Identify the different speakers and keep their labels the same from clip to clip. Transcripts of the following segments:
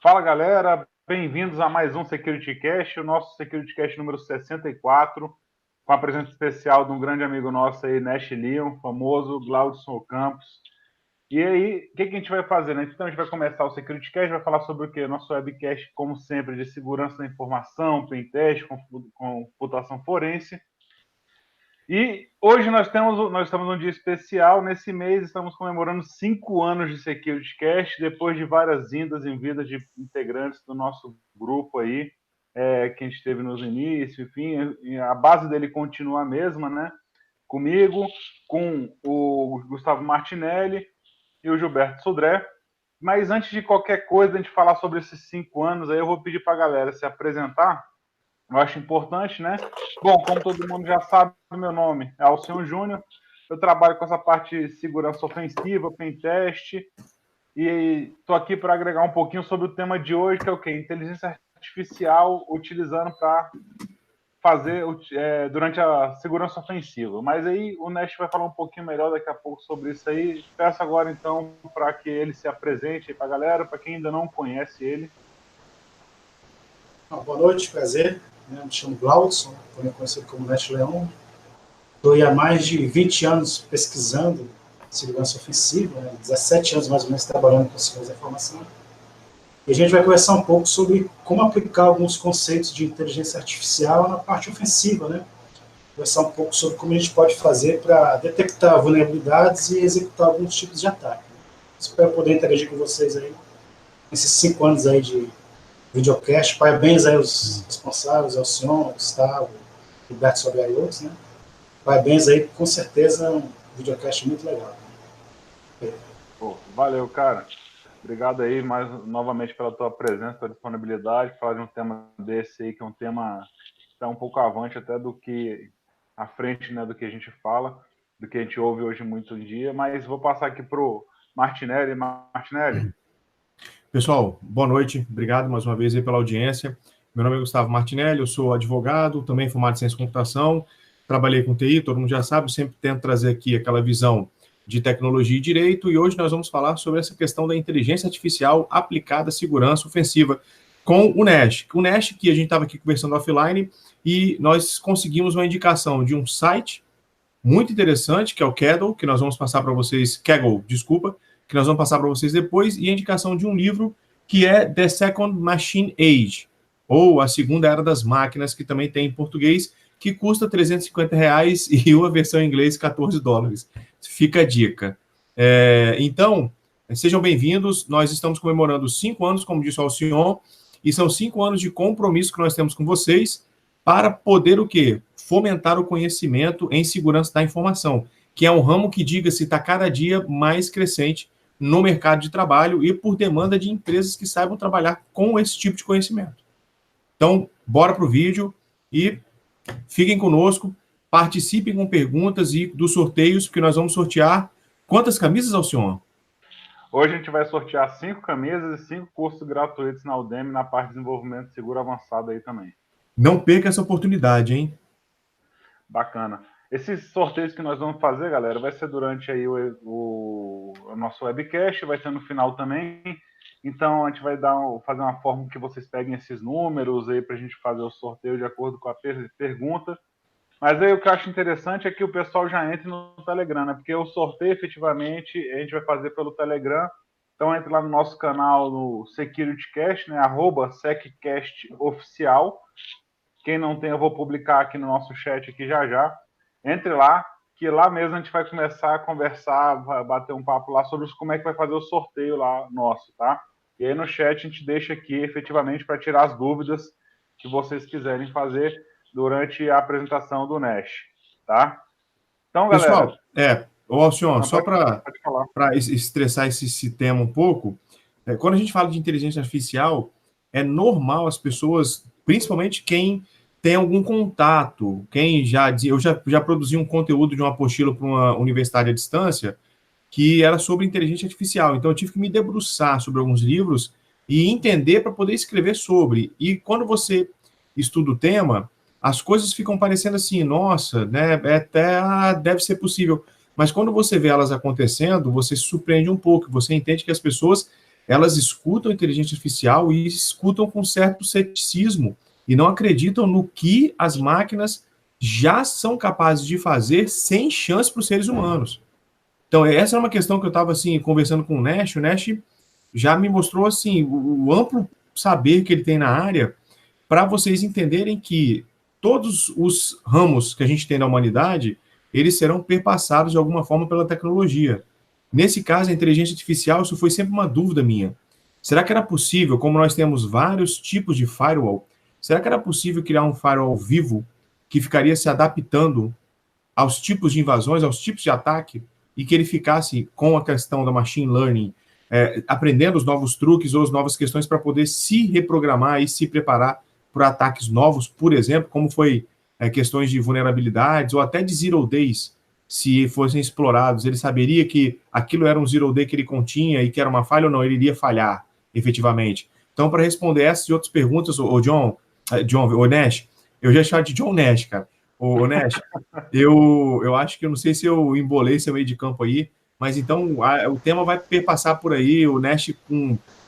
Speaker 1: Fala galera, bem-vindos a mais um Security Cast, o nosso Security Cast número 64, com a presença especial de um grande amigo nosso aí, Nash Leon, famoso Glaudson Campos. E aí, o que a gente vai fazer, né? Então a gente vai começar o Security Cast, vai falar sobre o quê? Nosso webcast, como sempre, de segurança da informação, pentest, computação forense. E hoje nós estamos num dia especial. Nesse mês estamos comemorando 5 anos de Security Cast, depois de várias indas em vida de integrantes do nosso grupo aí, que a gente teve nos inícios, enfim, a base dele continua a mesma, né? Comigo, com o Gustavo Martinelli e o Gilberto Sodré. Mas antes de qualquer coisa, a gente falar sobre esses 5 anos, aí eu vou pedir para a galera se apresentar. Eu acho importante, né? Bom, como todo mundo já sabe, meu nome é Alcion Júnior. Eu trabalho com essa parte de segurança ofensiva, pentest, e estou aqui para agregar um pouquinho sobre o tema de hoje, que é o quê? Inteligência artificial utilizando para fazer durante a segurança ofensiva. Mas aí o Nash vai falar um pouquinho melhor daqui a pouco sobre isso aí. Peço agora, então, para que ele se apresente para a galera, para quem ainda não conhece ele.
Speaker 2: Boa noite, prazer. Me chamo Glaudson, também conhecido como Nash Leon. Estou há mais de 20 anos pesquisando segurança ofensiva, 17 anos mais ou menos trabalhando com segurança da informação. E a gente vai conversar um pouco sobre como aplicar alguns conceitos de inteligência artificial na parte ofensiva, né? Conversar um pouco sobre como a gente pode fazer para detectar vulnerabilidades e executar alguns tipos de ataque. Espero poder interagir com vocês aí nesses 5 anos aí de videocast. Parabéns aí aos responsáveis, ao Sion, ao Gustavo, Gilberto Sodré e outros, né? Parabéns aí, com certeza, um videocast muito legal.
Speaker 1: Pô, valeu, cara. Obrigado aí mais novamente pela tua presença, pela disponibilidade, falar de um tema desse aí, que é um tema que está um pouco avante até do que à frente, né, do que a gente fala, do que a gente ouve hoje muito em dia, mas vou passar aqui pro Martinelli. Martinelli.
Speaker 3: Pessoal, boa noite, obrigado mais uma vez aí pela audiência. Meu nome é Gustavo Martinelli, eu sou advogado, também formado em ciência de computação, trabalhei com TI, todo mundo já sabe, sempre tento trazer aqui aquela visão de tecnologia e direito, e hoje nós vamos falar sobre essa questão da inteligência artificial aplicada à segurança ofensiva com o Nash. O Nash, que a gente estava aqui conversando offline, e nós conseguimos uma indicação de um site muito interessante, que é o Kaggle, que nós vamos passar para vocês, Kaggle, desculpa, que nós vamos passar para vocês depois, e a indicação de um livro que é The Second Machine Age, ou A Segunda Era das Máquinas, que também tem em português, que custa R$350 e uma versão em inglês $14. Fica a dica. Então, sejam bem-vindos. Nós estamos comemorando 5 anos, como disse o Alcion, e são 5 anos de compromisso que nós temos com vocês para poder o quê? Fomentar o conhecimento em segurança da informação, que é um ramo que, diga-se, está cada dia mais crescente no mercado de trabalho e por demanda de empresas que saibam trabalhar com esse tipo de conhecimento. Então, bora para o vídeo e fiquem conosco, participem com perguntas e dos sorteios, porque nós vamos sortear quantas camisas, Alcion?
Speaker 1: Hoje a gente vai sortear 5 camisas e 5 cursos gratuitos na Udemy na parte de desenvolvimento seguro avançado aí também.
Speaker 3: Não perca essa oportunidade, hein?
Speaker 1: Bacana. Esses sorteios que nós vamos fazer, galera, vai ser durante aí o nosso webcast, vai ser no final também. Então, a gente vai fazer uma forma que vocês peguem esses números aí para a gente fazer o sorteio de acordo com a pergunta. Mas aí o que eu acho interessante é que o pessoal já entre no Telegram, né? Porque o sorteio, efetivamente, a gente vai fazer pelo Telegram. Então, entre lá no nosso canal, no SecurityCast, né? @SecCastOficial. Quem não tem, eu vou publicar aqui no nosso chat aqui já. Entre lá, que lá mesmo a gente vai começar a conversar, vai bater um papo lá sobre como é que vai fazer o sorteio lá nosso, tá? E aí no chat a gente deixa aqui efetivamente para tirar as dúvidas que vocês quiserem fazer durante a apresentação do Nash, tá? Então, galera...
Speaker 3: Pessoal, Alcion, só para estressar esse tema um pouco, quando a gente fala de inteligência artificial, é normal as pessoas, principalmente quem tem algum contato, eu já produzi um conteúdo de uma apostila para uma universidade à distância, que era sobre inteligência artificial, então eu tive que me debruçar sobre alguns livros e entender para poder escrever sobre, e quando você estuda o tema, as coisas ficam parecendo assim, nossa, né, deve ser possível, mas quando você vê elas acontecendo, você se surpreende um pouco, você entende que as pessoas elas escutam a inteligência artificial e escutam com certo ceticismo e não acreditam no que as máquinas já são capazes de fazer sem chance para os seres humanos. Então, essa é uma questão que eu estava assim, conversando com o Nash já me mostrou assim, o amplo saber que ele tem na área para vocês entenderem que todos os ramos que a gente tem na humanidade, eles serão perpassados de alguma forma pela tecnologia. Nesse caso, a inteligência artificial, isso foi sempre uma dúvida minha. Será que era possível, como nós temos vários tipos de firewall, será que era possível criar um firewall vivo que ficaria se adaptando aos tipos de invasões, aos tipos de ataque, e que ele ficasse com a questão da machine learning, aprendendo os novos truques ou as novas questões para poder se reprogramar e se preparar para ataques novos, por exemplo, como foi questões de vulnerabilidades ou até de zero days, se fossem explorados, ele saberia que aquilo era um zero day que ele continha e que era uma falha ou não, ele iria falhar efetivamente. Então, para responder essas e outras perguntas, o Nash, eu já chamo de John Nash, cara. O Nash, eu acho que eu não sei se eu embolei seu meio de campo aí, mas então o tema vai perpassar por aí. O Nash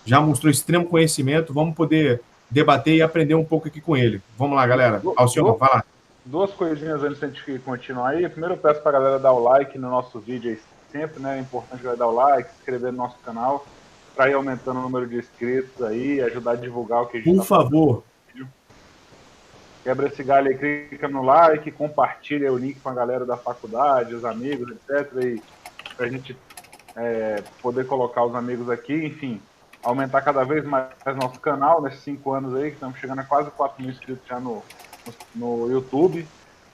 Speaker 3: já mostrou extremo conhecimento, vamos poder debater e aprender um pouco aqui com ele. Vamos lá, galera. Alcione, vai lá.
Speaker 1: Duas coisinhas antes de a gente continuar aí. Primeiro, eu peço para a galera dar o like no nosso vídeo aí sempre, né? É importante dar o like, se inscrever no nosso canal, para ir aumentando o número de inscritos aí, ajudar a divulgar o que a gente
Speaker 3: Por favor.
Speaker 1: Quebra esse galho aí, clica no like, compartilha o link com a galera da faculdade, os amigos, etc. E pra gente poder colocar os amigos aqui, enfim, aumentar cada vez mais nosso canal nesses 5 anos aí, que estamos chegando a quase 4 mil inscritos já no YouTube,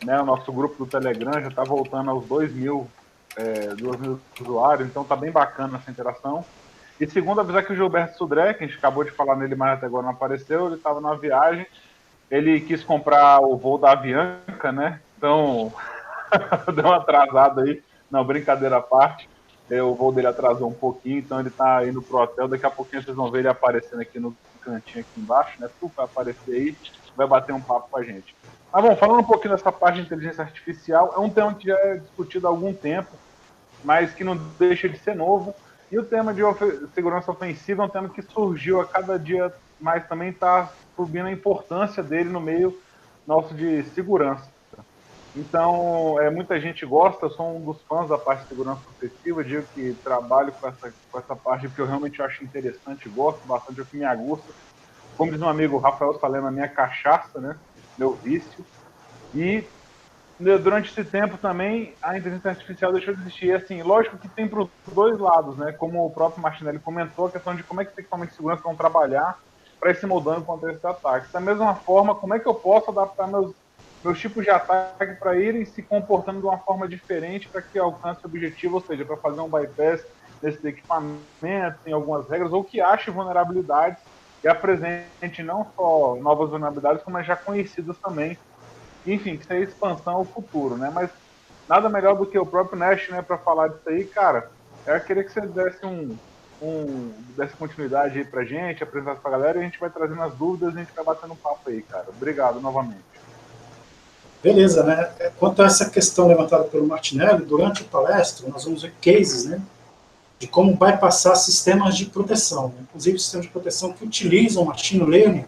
Speaker 1: né? O nosso grupo do Telegram já está voltando aos 2 mil usuários, então tá bem bacana essa interação. E segundo, avisar que o Gilberto Sudré, que a gente acabou de falar nele, mas até agora não apareceu, ele estava numa viagem, ele quis comprar o voo da Avianca, né? Então, deu uma atrasada aí. Não, brincadeira à parte. O voo dele atrasou um pouquinho, então ele tá indo pro hotel. Daqui a pouquinho vocês vão ver ele aparecendo aqui no cantinho aqui embaixo, né? Tu vai aparecer aí, vai bater um papo com a gente. Mas bom, falando um pouquinho dessa parte de inteligência artificial, é um tema que já é discutido há algum tempo, mas que não deixa de ser novo. E o tema de segurança ofensiva é um tema que surgiu a cada dia mais, também está subindo a importância dele no meio nosso de segurança. Então, muita gente gosta, eu sou um dos fãs da parte de segurança ofensiva, digo que trabalho com essa parte porque eu realmente acho interessante, gosto bastante, é o que me agusta. Como diz meu amigo Rafael Salema, minha cachaça, né? Meu vício. E durante esse tempo também a inteligência artificial deixou de existir. Assim, lógico que tem para os dois lados, né? Como o próprio Martinelli comentou, a questão de como é que os equipamentos de segurança vão trabalhar para ir se moldando contra esses ataques. Da mesma forma, como é que eu posso adaptar meus tipos de ataque para irem se comportando de uma forma diferente para que alcance o objetivo, ou seja, para fazer um bypass desses equipamentos, em algumas regras, ou que ache vulnerabilidades e apresente não só novas vulnerabilidades, como já conhecidas também. Enfim, que isso é expansão ao futuro, né? Mas nada melhor do que o próprio Nash, né, para falar disso aí, cara. Eu queria que você desse desse continuidade aí pra gente, apresentasse pra galera, e a gente vai trazendo as dúvidas e a gente vai batendo um papo aí, cara. Obrigado novamente.
Speaker 2: Beleza, né? Quanto a essa questão levantada pelo Martinelli, durante a palestra, nós vamos ver cases, né, de como bypassar sistemas de proteção, né? Inclusive sistemas de proteção que utilizam machine learning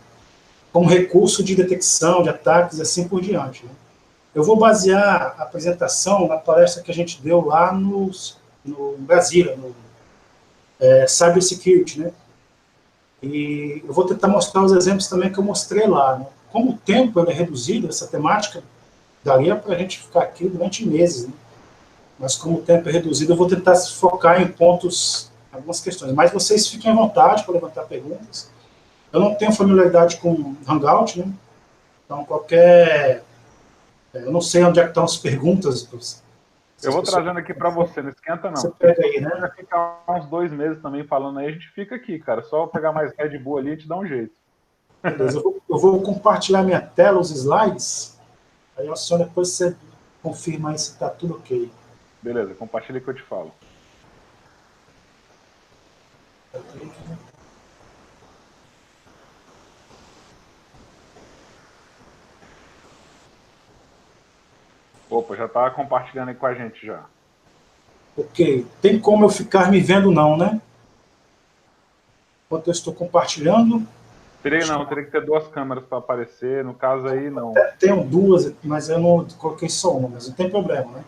Speaker 2: como recurso de detecção de ataques e assim por diante, né? Eu vou basear a apresentação na palestra que a gente deu lá no Brasília, no Cyber Security, né? E eu vou tentar mostrar os exemplos também que eu mostrei lá, né? Como o tempo é reduzido, essa temática daria para a gente ficar aqui durante meses, né? Mas como o tempo é reduzido, eu vou tentar focar em pontos, algumas questões. Mas vocês fiquem à vontade para levantar perguntas. Eu não tenho familiaridade com Hangout, né? Então eu não sei onde é que estão as perguntas.
Speaker 1: Eu vou trazendo aqui para você, não esquenta não.
Speaker 2: Você pega aí, né?
Speaker 1: Vai ficar uns 2 meses também falando aí, a gente fica aqui, cara. Só pegar mais Red Bull ali e te dá um jeito.
Speaker 2: Beleza, eu vou compartilhar minha tela, os slides. Aí, Alcione, depois você confirma aí se está tudo ok.
Speaker 1: Beleza, compartilha que eu te falo. Opa, já tá compartilhando aí com a gente já.
Speaker 2: Ok. Tem como eu ficar me vendo não, né? enquanto eu estou compartilhando.
Speaker 1: Teria que ter 2 câmeras para aparecer, no caso aí não.
Speaker 2: Tenho 2, mas eu não coloquei só uma, mas não tem problema, né?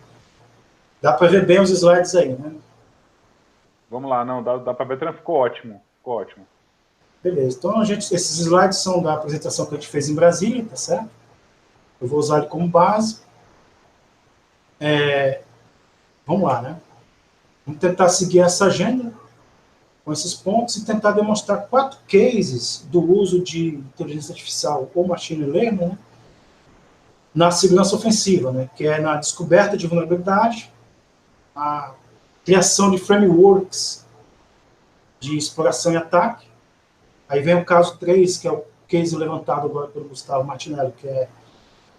Speaker 2: Dá para ver bem os slides aí, né?
Speaker 1: Vamos lá, não, dá para ver, ficou ótimo,
Speaker 2: Beleza, então esses slides são da apresentação que a gente fez em Brasília, tá certo? Eu vou usar ele como base. Vamos lá, né? Vamos tentar seguir essa agenda com esses pontos e tentar demonstrar 4 cases do uso de inteligência artificial ou machine learning, né, na segurança ofensiva, né, que é na descoberta de vulnerabilidade, a criação de frameworks de exploração e ataque. Aí vem o caso 3, que é o case levantado agora pelo Gustavo Martinelli, que é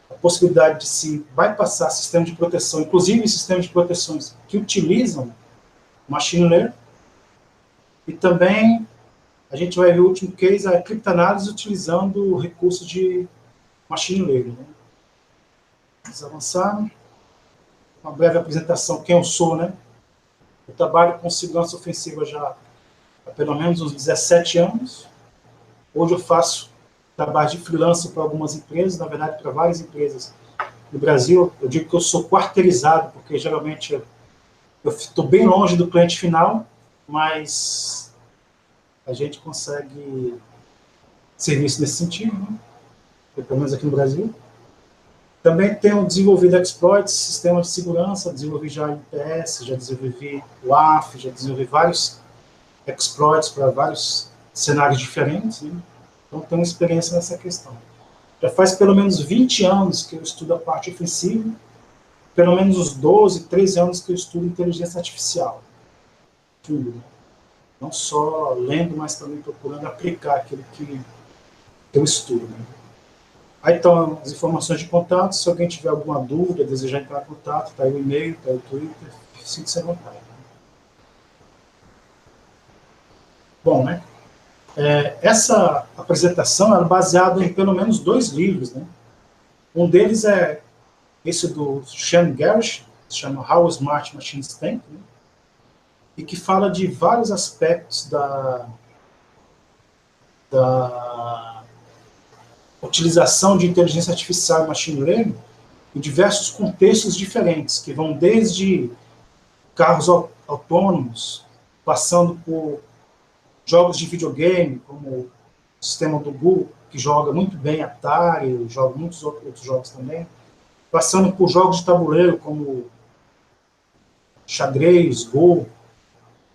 Speaker 2: a possibilidade de se bypassar sistemas de proteção, inclusive sistemas de proteções que utilizam machine learning. E também a gente vai ver o último case, a criptanálise utilizando recursos de machine learning. Né? Vamos avançar. Uma breve apresentação, quem eu sou, né? Eu trabalho com segurança ofensiva já há pelo menos uns 17 anos. Hoje eu faço trabalho de freelancer para algumas empresas, na verdade para várias empresas no Brasil. Eu digo que eu sou quarteirizado, porque geralmente eu estou bem longe do cliente final, mas a gente consegue serviço nesse sentido, né? Pelo menos aqui no Brasil. Também tenho desenvolvido exploits, sistemas de segurança, desenvolvi já IPS, já desenvolvi WAF, já desenvolvi vários exploits para vários cenários diferentes, né? Então tenho experiência nessa questão. Já faz pelo menos 20 anos que eu estudo a parte ofensiva, pelo menos uns 12, 13 anos que eu estudo inteligência artificial. Tudo, né? Não só lendo, mas também procurando aplicar aquilo que eu estudo. Né? Aí estão as informações de contato, se alguém tiver alguma dúvida, desejar entrar em contato, está aí o e-mail, está aí o Twitter, sinta-se à vontade. Né? Bom, né? Essa apresentação é baseada em pelo menos 2 livros. Né? Um deles é esse do Sean Garish, que se chama How Smart Machines Think, né? E que fala de vários aspectos da utilização de inteligência artificial e machine learning em diversos contextos diferentes, que vão desde carros autônomos, passando por jogos de videogame, como o sistema do Google, que joga muito bem Atari, joga muitos outros jogos também, passando por jogos de tabuleiro, como xadrez, Go,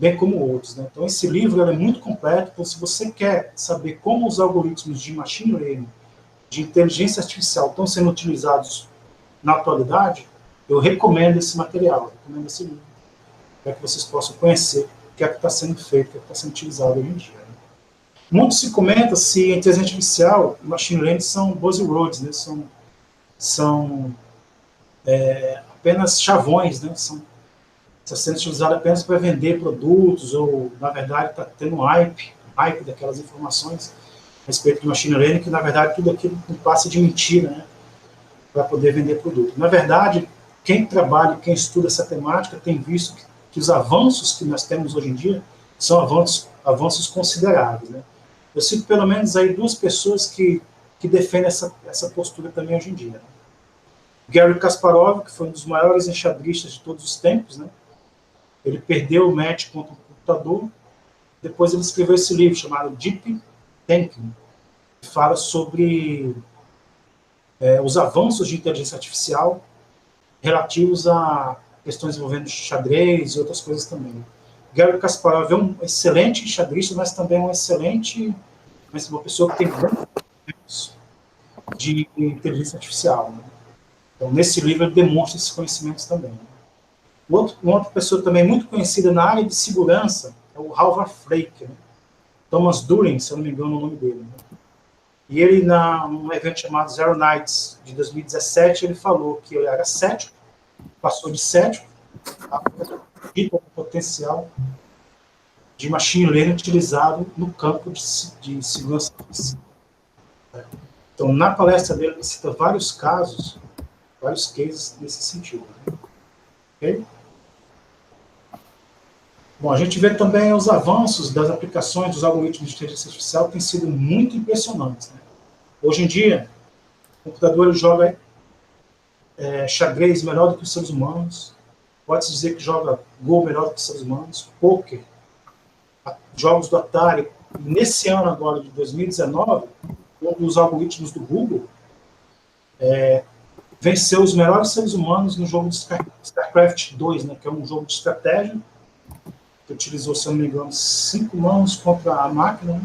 Speaker 2: bem como outros. Né? Então, esse livro é muito completo, então, se você quer saber como os algoritmos de machine learning, de inteligência artificial estão sendo utilizados na atualidade, eu recomendo esse material, recomendo esse livro, para que vocês possam conhecer o que é que está sendo feito, o que é que está sendo utilizado hoje em dia. Né? Muito se comenta se a inteligência artificial e machine learning são buzzwords, né? são apenas chavões, né? Está sendo utilizado apenas para vender produtos, ou, na verdade, está tendo um hype daquelas informações a respeito de machine learning, que, na verdade, tudo aquilo não passa de mentira, né? Para poder vender produto. Na verdade, quem trabalha, quem estuda essa temática, tem visto que os avanços que nós temos hoje em dia são avanços consideráveis, né? Eu cito pelo menos aí 2 pessoas que defendem essa postura também hoje em dia. Né? Garry Kasparov, que foi um dos maiores enxadristas de todos os tempos, né? Ele perdeu o match contra o computador. Depois ele escreveu esse livro chamado Deep Thinking, que fala sobre os avanços de inteligência artificial relativos a questões envolvendo xadrez e outras coisas também. Garry Kasparov é um excelente xadrista, mas também uma pessoa que tem grandes de inteligência artificial. Né? Então, nesse livro ele demonstra esses conhecimentos também. Né? Uma outra pessoa também muito conhecida na área de segurança é o Halvar Flake, né? Thomas Durin, se eu não me engano o nome dele. Né? E ele, num evento chamado Zero Nights, de 2017, ele falou que ele era cético, passou de cético a potencial de machine learning utilizado no campo de segurança. Então, na palestra dele, ele cita vários casos, vários cases nesse sentido. Né? Okay? Bom, a gente vê também os avanços das aplicações dos algoritmos de inteligência artificial têm sido muito impressionantes, né? Hoje em dia, o computador ele joga xadrez melhor do que os seres humanos, pode-se dizer que joga Go melhor do que os seres humanos, poker, jogos do Atari. Nesse ano agora, de 2019, um dos algoritmos do Google venceu os melhores seres humanos no jogo de StarCraft 2, né, que é um jogo de estratégia, que utilizou, se eu não me engano, 5 mãos contra a máquina, né,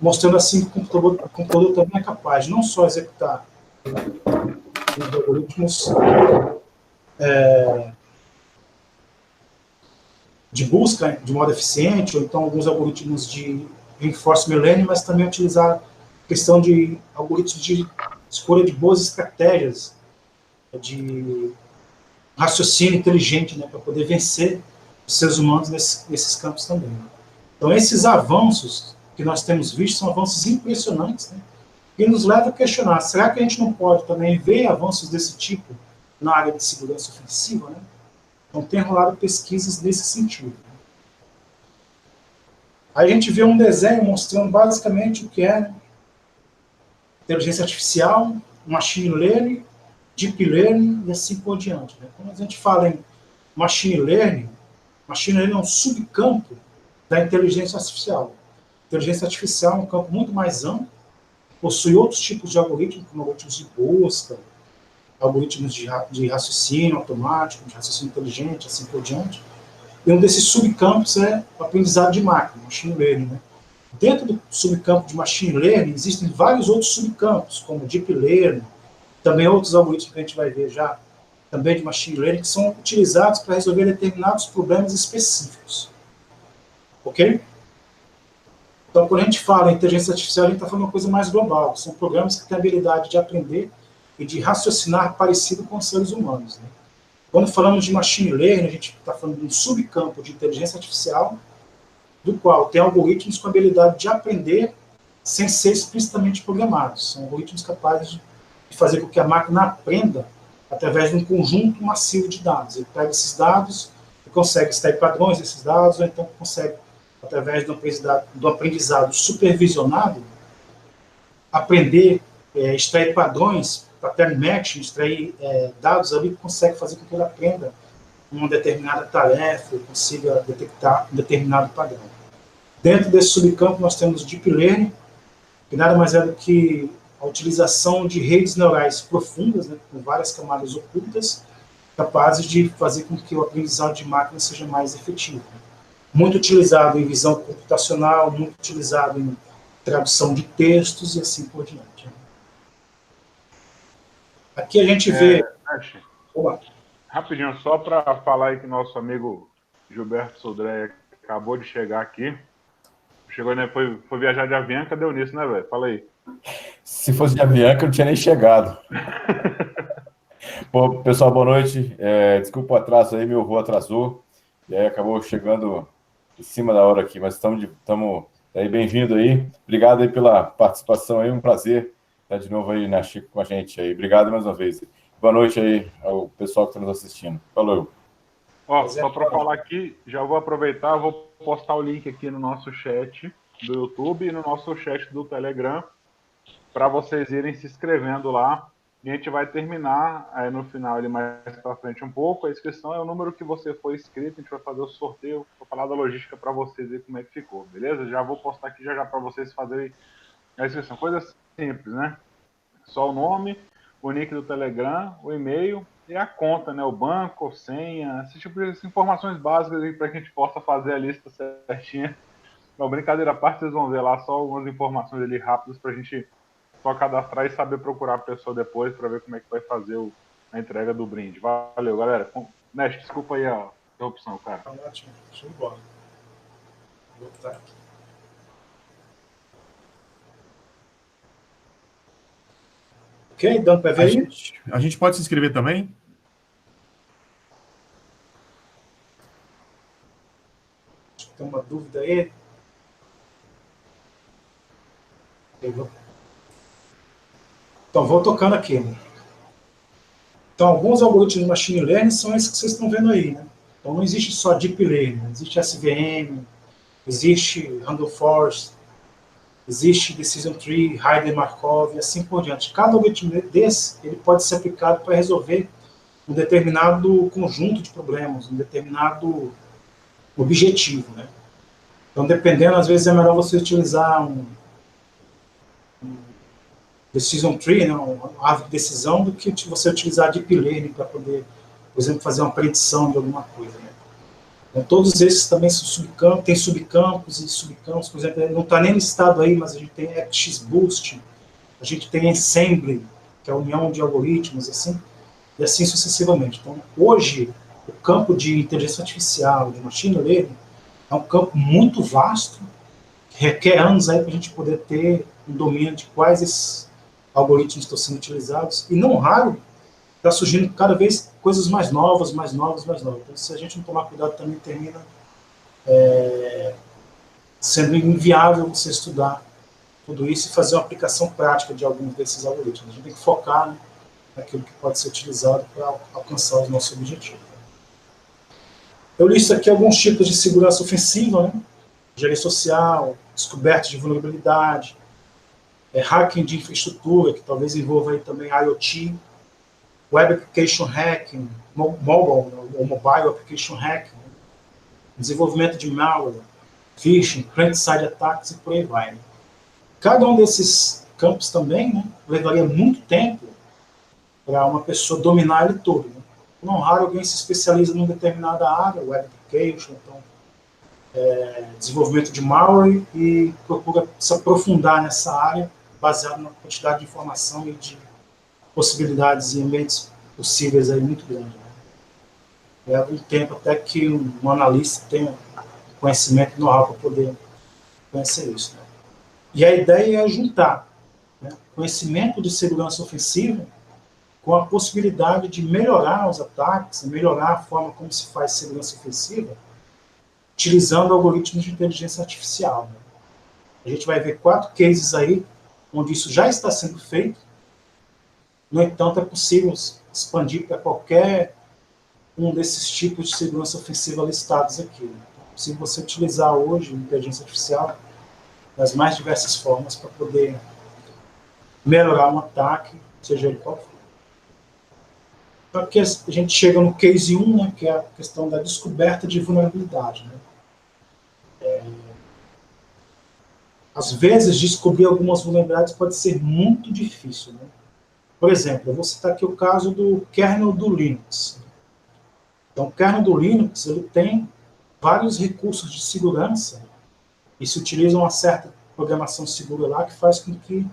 Speaker 2: mostrando assim que o computador também é capaz de não só executar os algoritmos de busca de modo eficiente, ou então alguns algoritmos de reinforcement learning, mas também utilizar a questão de algoritmos de escolha de boas estratégias, de raciocínio inteligente, né, para poder vencer os seres humanos nesses campos também. Né? Então, esses avanços que nós temos visto são avanços impressionantes, né, que nos levam a questionar, será que a gente não pode também ver avanços desse tipo na área de segurança ofensiva, né? Então, tem rolado pesquisas nesse sentido. Aí a gente vê um desenho mostrando basicamente o que é, né, inteligência artificial, machine learning, deep learning e assim por diante. Né? Quando a gente fala em machine learning é um subcampo da inteligência artificial. Inteligência artificial é um campo muito mais amplo, possui outros tipos de algoritmos, como algoritmos de busca, algoritmos de raciocínio automático, de raciocínio inteligente, assim por diante. E um desses subcampos é o aprendizado de máquina, machine learning. Né? Dentro do subcampo de machine learning, existem vários outros subcampos, como deep learning, também outros algoritmos que a gente vai ver já, também de machine learning, que são utilizados para resolver determinados problemas específicos. Ok? Então, quando a gente fala em inteligência artificial, a gente está falando uma coisa mais global. São programas que têm a habilidade de aprender e de raciocinar parecido com os seres humanos. Né? Quando falamos de machine learning, a gente está falando de um subcampo de inteligência artificial, do qual tem algoritmos com a habilidade de aprender sem ser explicitamente programados. São algoritmos capazes de fazer com que a máquina aprenda através de um conjunto massivo de dados. Ele pega esses dados e consegue extrair padrões desses dados, ou então consegue, através do aprendizado supervisionado, aprender, extrair padrões, pattern matching, extrair dados ali que consegue fazer com que ele aprenda uma determinada tarefa, consiga detectar um determinado padrão. Dentro desse subcampo nós temos Deep Learning, que nada mais é do que a utilização de redes neurais profundas, né, com várias camadas ocultas, capazes de fazer com que o aprendizado de máquina seja mais efetivo. Muito utilizado em visão computacional, muito utilizado em tradução de textos e assim por diante. Aqui a gente vê...
Speaker 1: Rapidinho, só para falar aí que nosso amigo Gilberto Sodré acabou de chegar aqui. Chegou, né? Foi viajar de Avianca, deu nisso, né, velho? Fala aí.
Speaker 4: Se fosse de Avianca, eu não tinha nem chegado. Pô, pessoal, boa noite. Desculpa o atraso aí, meu voo atrasou. E aí acabou chegando em cima da hora aqui, mas estamos aí, bem-vindo aí. Obrigado aí pela participação aí, um prazer estar de novo aí, né, Chico, com a gente aí. Obrigado mais uma vez. Boa noite aí ao pessoal que está nos assistindo. Falou.
Speaker 1: Ó, só para falar aqui, já vou aproveitar, vou postar o link aqui no nosso chat do YouTube e no nosso chat do Telegram para vocês irem se inscrevendo lá. E a gente vai terminar aí no final, ali mais para frente um pouco. A inscrição é o número que você foi inscrito, a gente vai fazer o sorteio, vou falar da logística para vocês ver como é que ficou, beleza? Já vou postar aqui já para vocês fazerem a inscrição. Coisa simples, né? Só o nome, o nick do Telegram, o e-mail e a conta, né? O banco, senha, esse tipo de informações básicas para que a gente possa fazer a lista certinha. Não, brincadeira à parte, vocês vão ver lá só algumas informações ali rápidas para a gente só cadastrar e saber procurar a pessoa depois para ver como é que vai fazer a entrega do brinde. Valeu, galera. Mestre, desculpa aí a interrupção, cara.
Speaker 2: Tá ótimo, deixa eu ir embora. Vou botar aqui. Ok, dando para ver aí?
Speaker 3: A gente pode se inscrever também?
Speaker 2: Acho que tem uma dúvida aí. Então, vou tocando aqui. Então, alguns algoritmos de machine learning são esses que vocês estão vendo aí, né? Então, não existe só Deep Learning, existe SVM, existe Random Forest, existe Decision Tree, Hayden-Markov e assim por diante. Cada algoritmo desse ele pode ser aplicado para resolver um determinado conjunto de problemas, um determinado objetivo, né? Então, dependendo, às vezes é melhor você utilizar um Decision Tree, né, uma árvore de decisão, do que você utilizar Deep Learning para poder, por exemplo, fazer uma predição de alguma coisa, né? Então, todos esses também são subcampos, tem subcampos e subcampos, por exemplo, não está nem listado aí, mas a gente tem XBoost, a gente tem Ensemble, que é a união de algoritmos, assim, e assim sucessivamente. Então, hoje, o campo de inteligência artificial, de machine learning, é um campo muito vasto, que requer anos aí para a gente poder ter um domínio de quais esses algoritmos estão sendo utilizados, e não raro, está surgindo cada vez coisas mais novas, mais novas, mais novas. Então, se a gente não tomar cuidado, também termina sendo inviável você estudar tudo isso e fazer uma aplicação prática de alguns desses algoritmos. A gente tem que focar, né, naquilo que pode ser utilizado para alcançar os nossos objetivos. Eu listo aqui alguns tipos de segurança ofensiva, né? Engenharia social, descoberta de vulnerabilidade, hacking de infraestrutura, que talvez envolva aí também IoT, Web Application Hacking, Mobile Application Hacking, desenvolvimento de malware, phishing, client-side attacks e por aí vai. Né? Cada um desses campos também, né, levaria muito tempo para uma pessoa dominar ele todo. Né? Não raro alguém se especializa em determinada área, Web Application, então, desenvolvimento de malware, e procura se aprofundar nessa área, baseado na quantidade de informação e de possibilidades e ambientes possíveis aí muito grandes. Né? Leva um tempo até que um analista tenha conhecimento e know-how para poder conhecer isso. Né? E a ideia é juntar, né, conhecimento de segurança ofensiva com a possibilidade de melhorar os ataques, melhorar a forma como se faz segurança ofensiva, utilizando algoritmos de inteligência artificial. Né? A gente vai ver 4 cases aí, onde isso já está sendo feito. No entanto, é possível expandir para qualquer um desses tipos de segurança ofensiva listados aqui. Né? É possível você utilizar hoje a inteligência artificial das mais diversas formas para poder melhorar um ataque, seja ele qual for. Então, aqui a gente chega no case 1, né, que é a questão da descoberta de vulnerabilidade. Né? Às vezes, descobrir algumas vulnerabilidades pode ser muito difícil. Né? Por exemplo, eu vou citar aqui o caso do kernel do Linux. Então, o kernel do Linux ele tem vários recursos de segurança e se utiliza uma certa programação segura lá que faz com que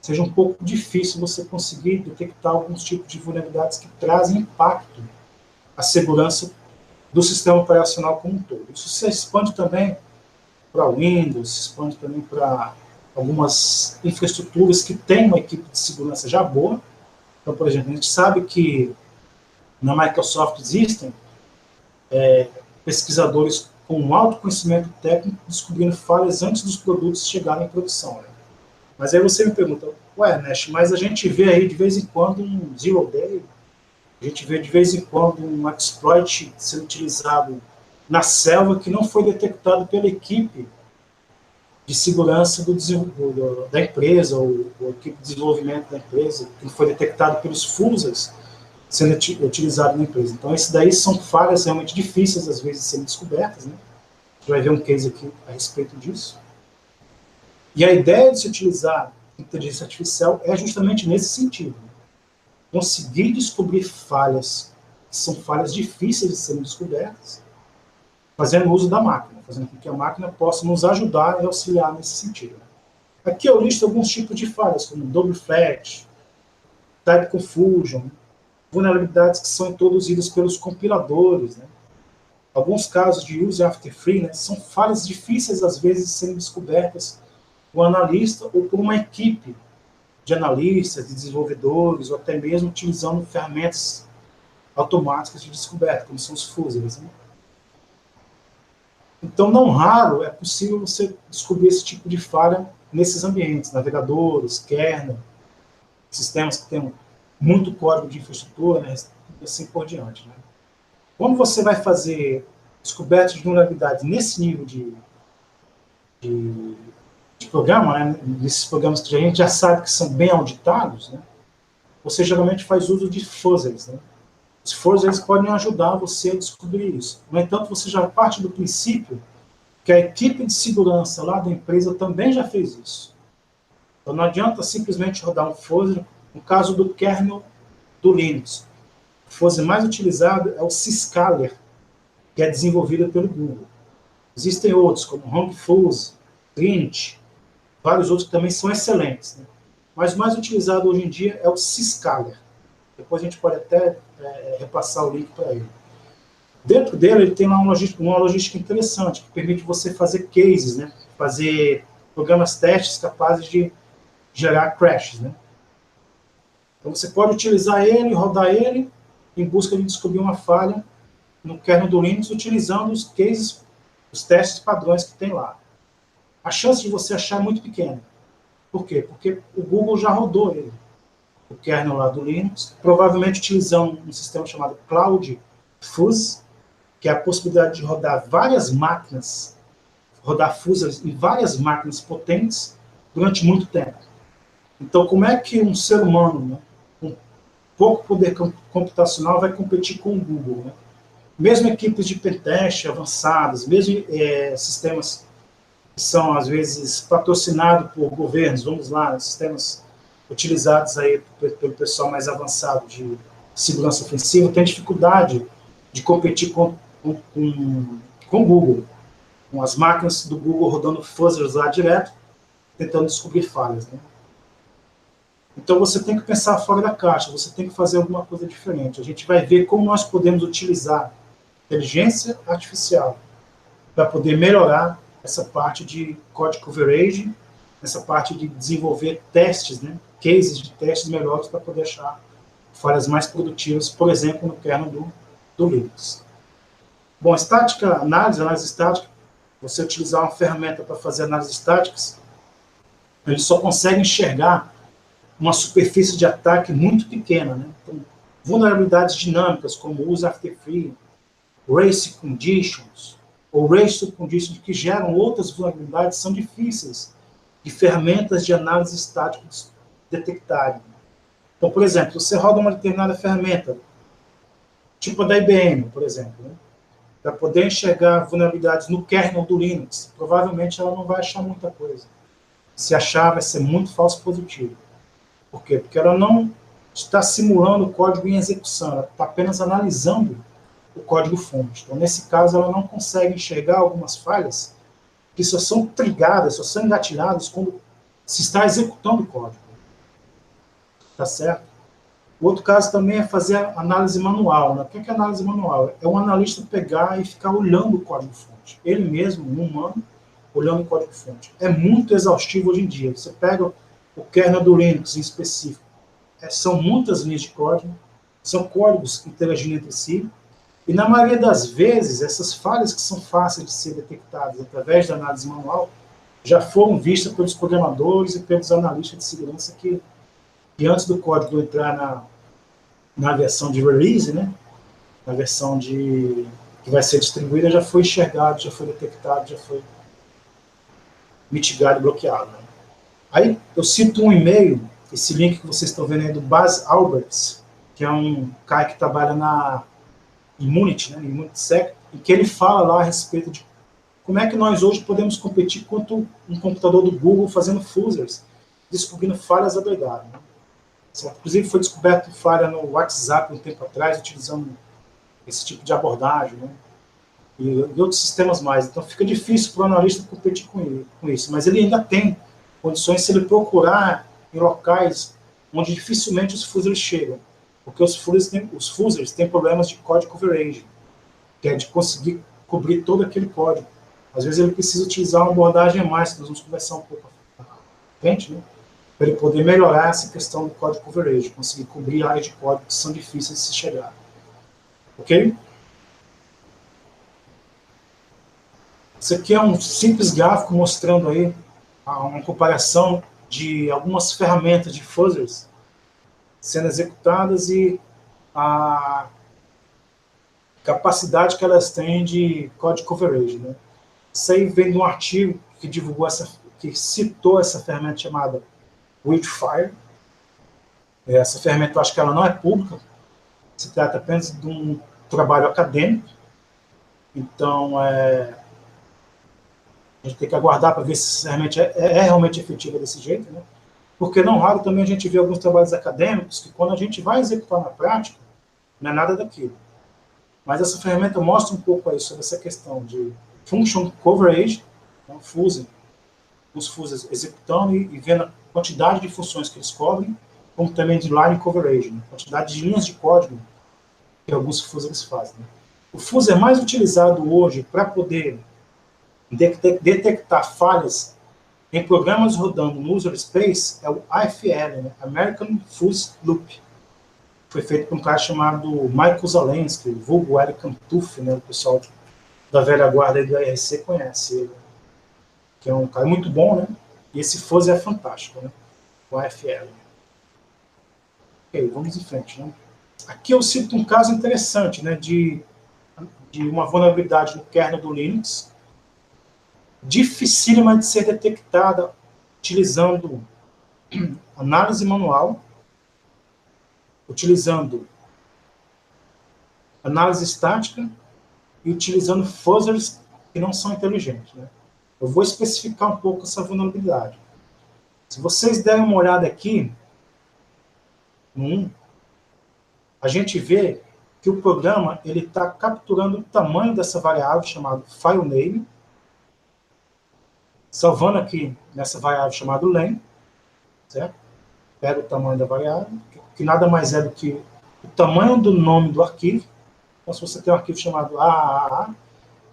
Speaker 2: seja um pouco difícil você conseguir detectar alguns tipos de vulnerabilidades que trazem impacto à segurança do sistema operacional como um todo. Isso se expande também para Windows, se expande também para algumas infraestruturas que têm uma equipe de segurança já boa. Então, por exemplo, a gente sabe que na Microsoft existem pesquisadores com um alto conhecimento técnico descobrindo falhas antes dos produtos chegarem em produção. Né? Mas aí você me pergunta, ué, Nash, mas a gente vê aí de vez em quando um zero day, a gente vê de vez em quando um exploit sendo utilizado na selva que não foi detectado pela equipe de segurança da empresa, ou a equipe de desenvolvimento da empresa, que não foi detectado pelos fusos sendo utilizado na empresa. Então, esses daí são falhas realmente difíceis, às vezes, de serem descobertas. Né? A gente vai ver um case aqui a respeito disso. E a ideia de se utilizar inteligência artificial é justamente nesse sentido. Né? Conseguir descobrir falhas, que são falhas difíceis de serem descobertas, fazendo uso da máquina, fazendo com que a máquina possa nos ajudar e auxiliar nesse sentido. Aqui eu listo alguns tipos de falhas, como double flag, type confusion, vulnerabilidades que são introduzidas pelos compiladores. Né? Alguns casos de user after free, né, são falhas difíceis, às vezes, de serem descobertas por um analista ou por uma equipe de analistas, de desenvolvedores, ou até mesmo utilizando ferramentas automáticas de descoberta, como são os fuzzers. Né? Então, não raro, é possível você descobrir esse tipo de falha nesses ambientes, navegadores, kernel, sistemas que têm muito código de infraestrutura, né, e assim por diante. Né? Quando você vai fazer descobertas de vulnerabilidade nesse nível de programa, né, nesses programas que a gente já sabe que são bem auditados, né, você geralmente faz uso de fuzzers. Né? Os fuzzers podem ajudar você a descobrir isso. No entanto, você já parte do princípio que a equipe de segurança lá da empresa também já fez isso. Então não adianta simplesmente rodar um fuzzer. No caso do kernel do Linux, o fuzzer mais utilizado é o Syscaller, que é desenvolvido pelo Google. Existem outros, como HunkFuzz, Trinity, vários outros que também são excelentes. Né? Mas o mais utilizado hoje em dia é o Syscaller. Depois a gente pode até repassar o link para ele. Dentro dele, ele tem lá uma logística interessante, que permite você fazer cases, né? Fazer programas testes capazes de gerar crashes. Né? Então você pode utilizar ele, rodar ele, em busca de descobrir uma falha no kernel do Linux, utilizando os cases, os testes padrões que tem lá. A chance de você achar é muito pequena. Por quê? Porque o Google já rodou ele, o kernel lá do Linux, provavelmente utilizando um sistema chamado CloudFuzz, que é a possibilidade de rodar várias máquinas, rodar fuzzers em várias máquinas potentes durante muito tempo. Então, como é que um ser humano, né, com pouco poder computacional, vai competir com o Google? Né? Mesmo equipes de pentest avançadas, mesmo sistemas que são, às vezes, patrocinados por governos, vamos lá, sistemas utilizados aí pelo pessoal mais avançado de segurança ofensiva, tem dificuldade de competir com o Google, com as máquinas do Google rodando fuzzers lá direto, tentando descobrir falhas. Né? Então você tem que pensar fora da caixa, você tem que fazer alguma coisa diferente. A gente vai ver como nós podemos utilizar inteligência artificial para poder melhorar essa parte de code coverage, essa parte de desenvolver testes, né? Cases de testes melhores para poder achar falhas mais produtivas, por exemplo, no kernel do Linux. Bom, análise estática, você utilizar uma ferramenta para fazer análises estáticas, ele só consegue enxergar uma superfície de ataque muito pequena. Né? Então, vulnerabilidades dinâmicas, como use after free, race conditions, ou race conditions, que geram outras vulnerabilidades, são difíceis de ferramentas de análise estática detectarem. Então, por exemplo, você roda uma determinada ferramenta, tipo a da IBM, por exemplo, né? Para poder enxergar vulnerabilidades no kernel do Linux, provavelmente ela não vai achar muita coisa. Se achar, vai ser muito falso positivo. Por quê? Porque ela não está simulando o código em execução, ela está apenas analisando o código-fonte. Então, nesse caso, ela não consegue enxergar algumas falhas que só são trigadas, só são engatilhadas quando se está executando o código. Tá certo? O outro caso também é fazer a análise manual. Né? O que é análise manual? É um analista pegar e ficar olhando o código-fonte. Ele mesmo, um humano, olhando o código-fonte. É muito exaustivo hoje em dia. Você pega o kernel do Linux em específico. São muitas linhas de código, são códigos interagindo entre si, e na maioria das vezes, essas falhas que são fáceis de ser detectadas através da análise manual, já foram vistas pelos programadores e pelos analistas de segurança que antes do código entrar na versão de release, né, na versão que vai ser distribuída, já foi enxergado, já foi detectado, já foi mitigado e bloqueado. Né. Aí eu cito um e-mail, esse link que vocês estão vendo aí do Bas Alberts, que é um cara que trabalha na Immunity, né, ImmunitySec, e que ele fala lá a respeito de como é que nós hoje podemos competir contra um computador do Google fazendo fuzzers, descobrindo falhas adoidadas. Né. Inclusive foi descoberto falha no WhatsApp um tempo atrás, utilizando esse tipo de abordagem, né? E outros sistemas mais. Então fica difícil para o analista competir com isso, mas ele ainda tem condições se ele procurar em locais onde dificilmente os fuzzers chegam, porque os fuzzers têm problemas de code coverage, que é de conseguir cobrir todo aquele código. Às vezes ele precisa utilizar uma abordagem a mais, que nós vamos conversar um pouco à frente, né? Para ele poder melhorar essa questão do código coverage, conseguir cobrir áreas de código que são difíceis de se chegar. Ok? Isso aqui é um simples gráfico mostrando aí uma comparação de algumas ferramentas de fuzzers sendo executadas e capacidade que elas têm de code coverage, né? Isso aí vem de um artigo que divulgou que citou essa ferramenta chamada Wildfire. Essa ferramenta, eu acho que ela não é pública, se trata apenas de um trabalho acadêmico. Então, a gente tem que aguardar para ver se realmente é realmente efetiva desse jeito, né? Porque não raro também a gente vê alguns trabalhos acadêmicos que quando a gente vai executar na prática, não é nada daquilo. Mas essa ferramenta mostra um pouco aí sobre essa questão de function coverage, então, os fuses executando e vendo a quantidade de funções que eles cobrem, como também de line coverage, né? Quantidade de linhas de código que alguns fuses eles fazem, né? O fuse é mais utilizado hoje para poder detectar falhas em programas rodando no user space, é o AFL, né? American Fuzzy Loop. Foi feito por um cara chamado Michael Zalensky, vulgo Eric Cantuf, né? O pessoal da velha guarda do IRC conhece ele, que é um cara muito bom, né? E esse fuzzy é fantástico, né? O AFL. Ok, vamos em frente, né? Aqui eu cito um caso interessante, né? De uma vulnerabilidade no kernel do Linux, dificílima de ser detectada utilizando análise manual, utilizando análise estática e utilizando fuzzers que não são inteligentes, né? Eu vou especificar um pouco essa vulnerabilidade. Se vocês derem uma olhada aqui, a gente vê que o programa ele está capturando o tamanho dessa variável chamada filename, salvando aqui nessa variável chamada len, certo? Pega o tamanho da variável, que nada mais é do que o tamanho do nome do arquivo. Então, se você tem um arquivo chamado AAA,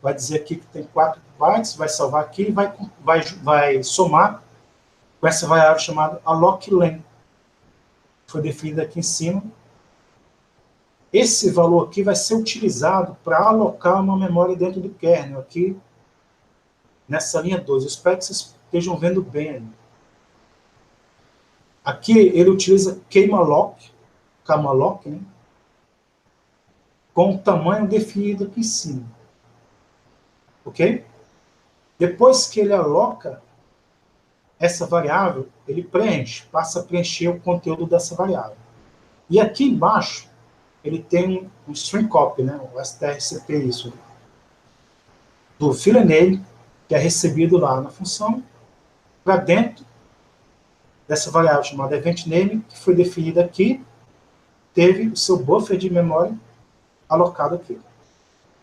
Speaker 2: vai dizer aqui que tem 4 bytes, vai salvar aqui e vai somar com essa variável chamada alloclen, que foi definida aqui em cima. Esse valor aqui vai ser utilizado para alocar uma memória dentro do kernel, aqui nessa linha 2. Eu espero que vocês estejam vendo bem. Aqui ele utiliza kmalloc, né, com o tamanho definido aqui em cima. Ok? Depois que ele aloca essa variável, ele passa a preencher o conteúdo dessa variável. E aqui embaixo, ele tem um string copy, né, o strcp, isso, do filename, que é recebido lá na função, para dentro dessa variável chamada eventName, que foi definida aqui, teve o seu buffer de memória alocado aqui.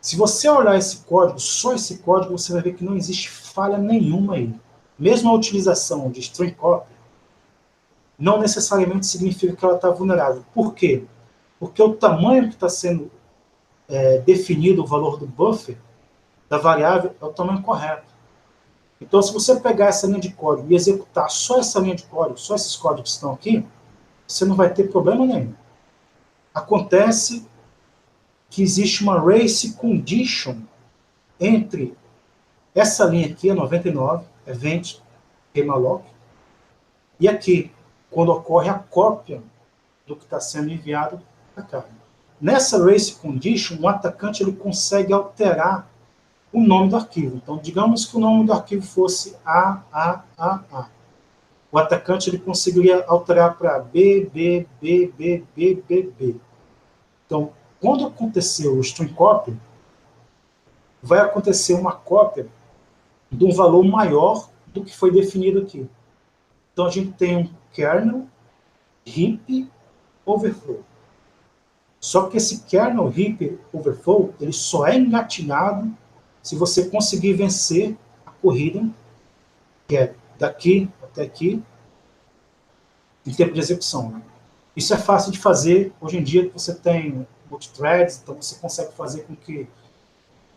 Speaker 2: Se você olhar esse código, só esse código, você vai ver que não existe falha nenhuma aí. Mesmo a utilização de string copy, não necessariamente significa que ela está vulnerável. Por quê? Porque o tamanho que está sendo definido, o valor do buffer, da variável, é o tamanho correto. Então, se você pegar essa linha de código e executar só essa linha de código, só esses códigos que estão aqui, você não vai ter problema nenhum. Acontece que existe uma race condition entre essa linha aqui, a 99, event kmalloc, e aqui, quando ocorre a cópia do que está sendo enviado para cá. Nessa race condition, o atacante ele consegue alterar o nome do arquivo. Então, digamos que o nome do arquivo fosse AAAA. O atacante ele conseguiria alterar para BBBBBBB. Então, quando acontecer o string copy, vai acontecer uma cópia de um valor maior do que foi definido aqui. Então, a gente tem um kernel heap overflow. Só que esse kernel heap overflow, ele só é engatilhado se você conseguir vencer a corrida, que é daqui até aqui, em tempo de execução, né? Isso é fácil de fazer. Hoje em dia você tem multithreads, então você consegue fazer com que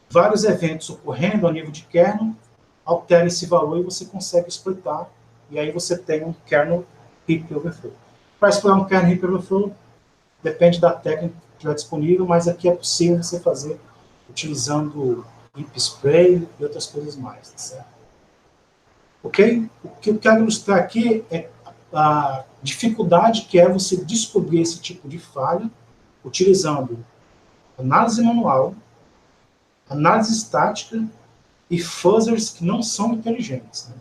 Speaker 2: vários eventos ocorrendo a nível de kernel alterem esse valor e você consegue exploitar. E aí você tem um kernel heap overflow. Para explorar um kernel heap overflow, depende da técnica que estiver disponível, mas aqui é possível você fazer utilizando heap spray e outras coisas mais, tá certo? Ok? O que eu quero ilustrar aqui é a dificuldade que é você descobrir esse tipo de falha utilizando análise manual, análise estática e fuzzers que não são inteligentes. Né?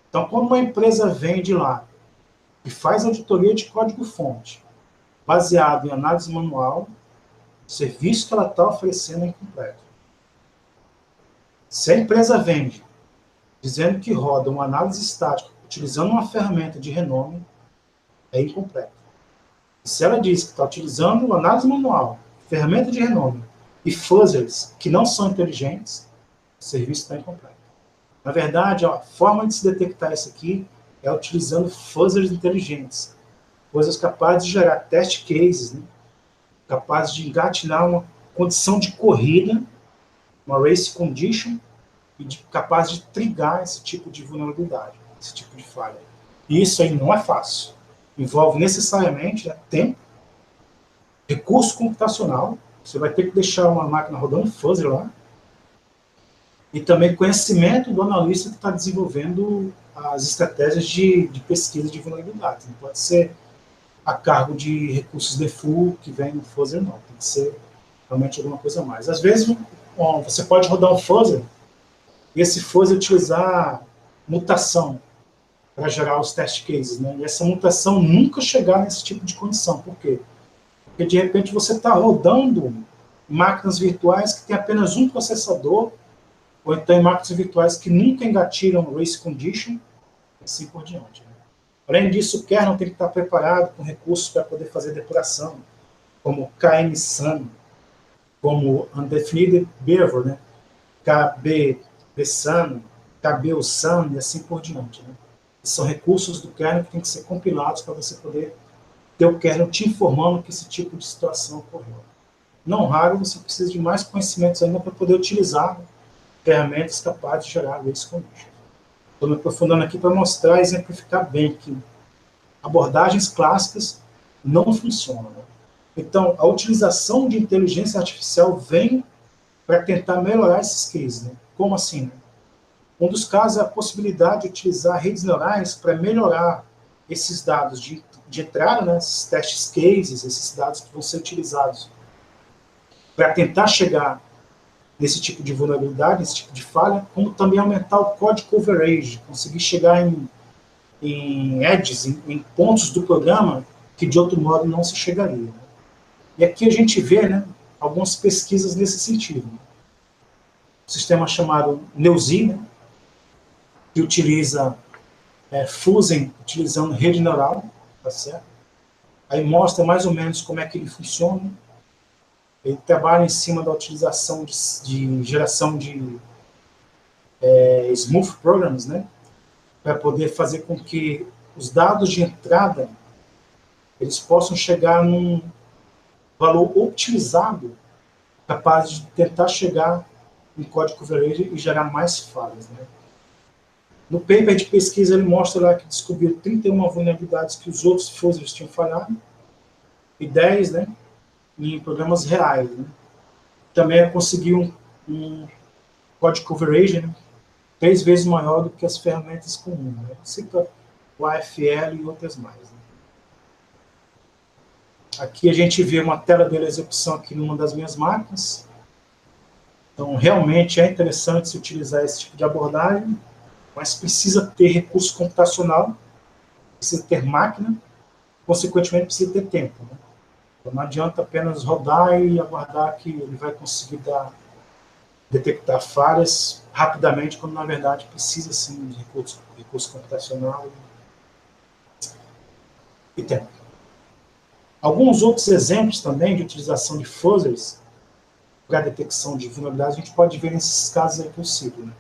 Speaker 2: Então, quando uma empresa vende lá e faz auditoria de código-fonte baseado em análise manual, o serviço que ela está oferecendo é incompleto. Se a empresa vende dizendo que roda uma análise estática utilizando uma ferramenta de renome, é incompleto. E se ela diz que está utilizando análise manual, ferramenta de renome e fuzzers que não são inteligentes, o serviço está incompleto. Na verdade, a forma de se detectar isso aqui é utilizando fuzzers inteligentes, coisas capazes de gerar test cases, né? Capazes de engatilhar uma condição de corrida, uma race condition, e capaz de trigar esse tipo de vulnerabilidade, esse tipo de falha. E isso aí não é fácil. Envolve necessariamente, né, tempo, recurso computacional, você vai ter que deixar uma máquina rodando fuzzer lá, e também conhecimento do analista que está desenvolvendo as estratégias de pesquisa de vulnerabilidade. Não pode ser a cargo de recursos default que vem no fuzzer, não. Tem que ser realmente alguma coisa a mais. Às vezes, você pode rodar um fuzzer e esse fuzzer utilizar mutação para gerar os test cases, né? E essa mutação nunca chegar nesse tipo de condição. Por quê? Porque, de repente, você está rodando máquinas virtuais que tem apenas um processador, ou então em máquinas virtuais que nunca engatilham race condition, e assim por diante. Né? Além disso, o kernel tem que estar preparado com recursos para poder fazer depuração, como KMSAN, como Undefined Behavior, né? KBSAN, KBOSAN e assim por diante. Né? São recursos do kernel que têm que ser compilados para você poder ter o kernel te informando que esse tipo de situação ocorreu. Não raro, você precisa de mais conhecimentos ainda para poder utilizar ferramentas capazes de gerar race condition. Estou me aprofundando aqui para mostrar e exemplificar bem que abordagens clássicas não funcionam. Né? Então, a utilização de inteligência artificial vem para tentar melhorar esses cases. Né? Como assim? Né? Um dos casos é a possibilidade de utilizar redes neurais para melhorar esses dados de entrada, né? Esses testes cases, esses dados que vão ser utilizados para tentar chegar nesse tipo de vulnerabilidade, nesse tipo de falha, como também aumentar o code coverage, conseguir chegar em edges, em pontos do programa que de outro modo não se chegaria. Né? E aqui a gente vê, né, algumas pesquisas nesse sentido. Né? Um sistema chamado Neuzi, né, que utiliza fusing, utilizando rede neural, tá certo? Aí mostra mais ou menos como é que ele funciona. Ele trabalha em cima da utilização de geração de smooth programs, né, para poder fazer com que os dados de entrada eles possam chegar num valor optimizado, capaz de tentar chegar em código coverage e gerar mais falhas. Né. No paper de pesquisa, ele mostra lá que descobriu 31 vulnerabilidades que os outros fuzzers tinham falhado, e 10, né, em programas reais. Né. Também conseguiu um code coverage, né, 3 vezes maior do que as ferramentas comuns. Né. Cita o AFL e outras mais. Né. Aqui a gente vê uma tela de execução aqui numa das minhas máquinas. Então, realmente é interessante se utilizar esse tipo de abordagem, mas precisa ter recurso computacional, precisa ter máquina, consequentemente precisa ter tempo. Né? Então não adianta apenas rodar e aguardar que ele vai conseguir detectar falhas rapidamente, quando na verdade precisa sim de recurso computacional e tempo. Alguns outros exemplos também de utilização de fuzzers para detecção de vulnerabilidades, a gente pode ver nesses casos aí possível. Né?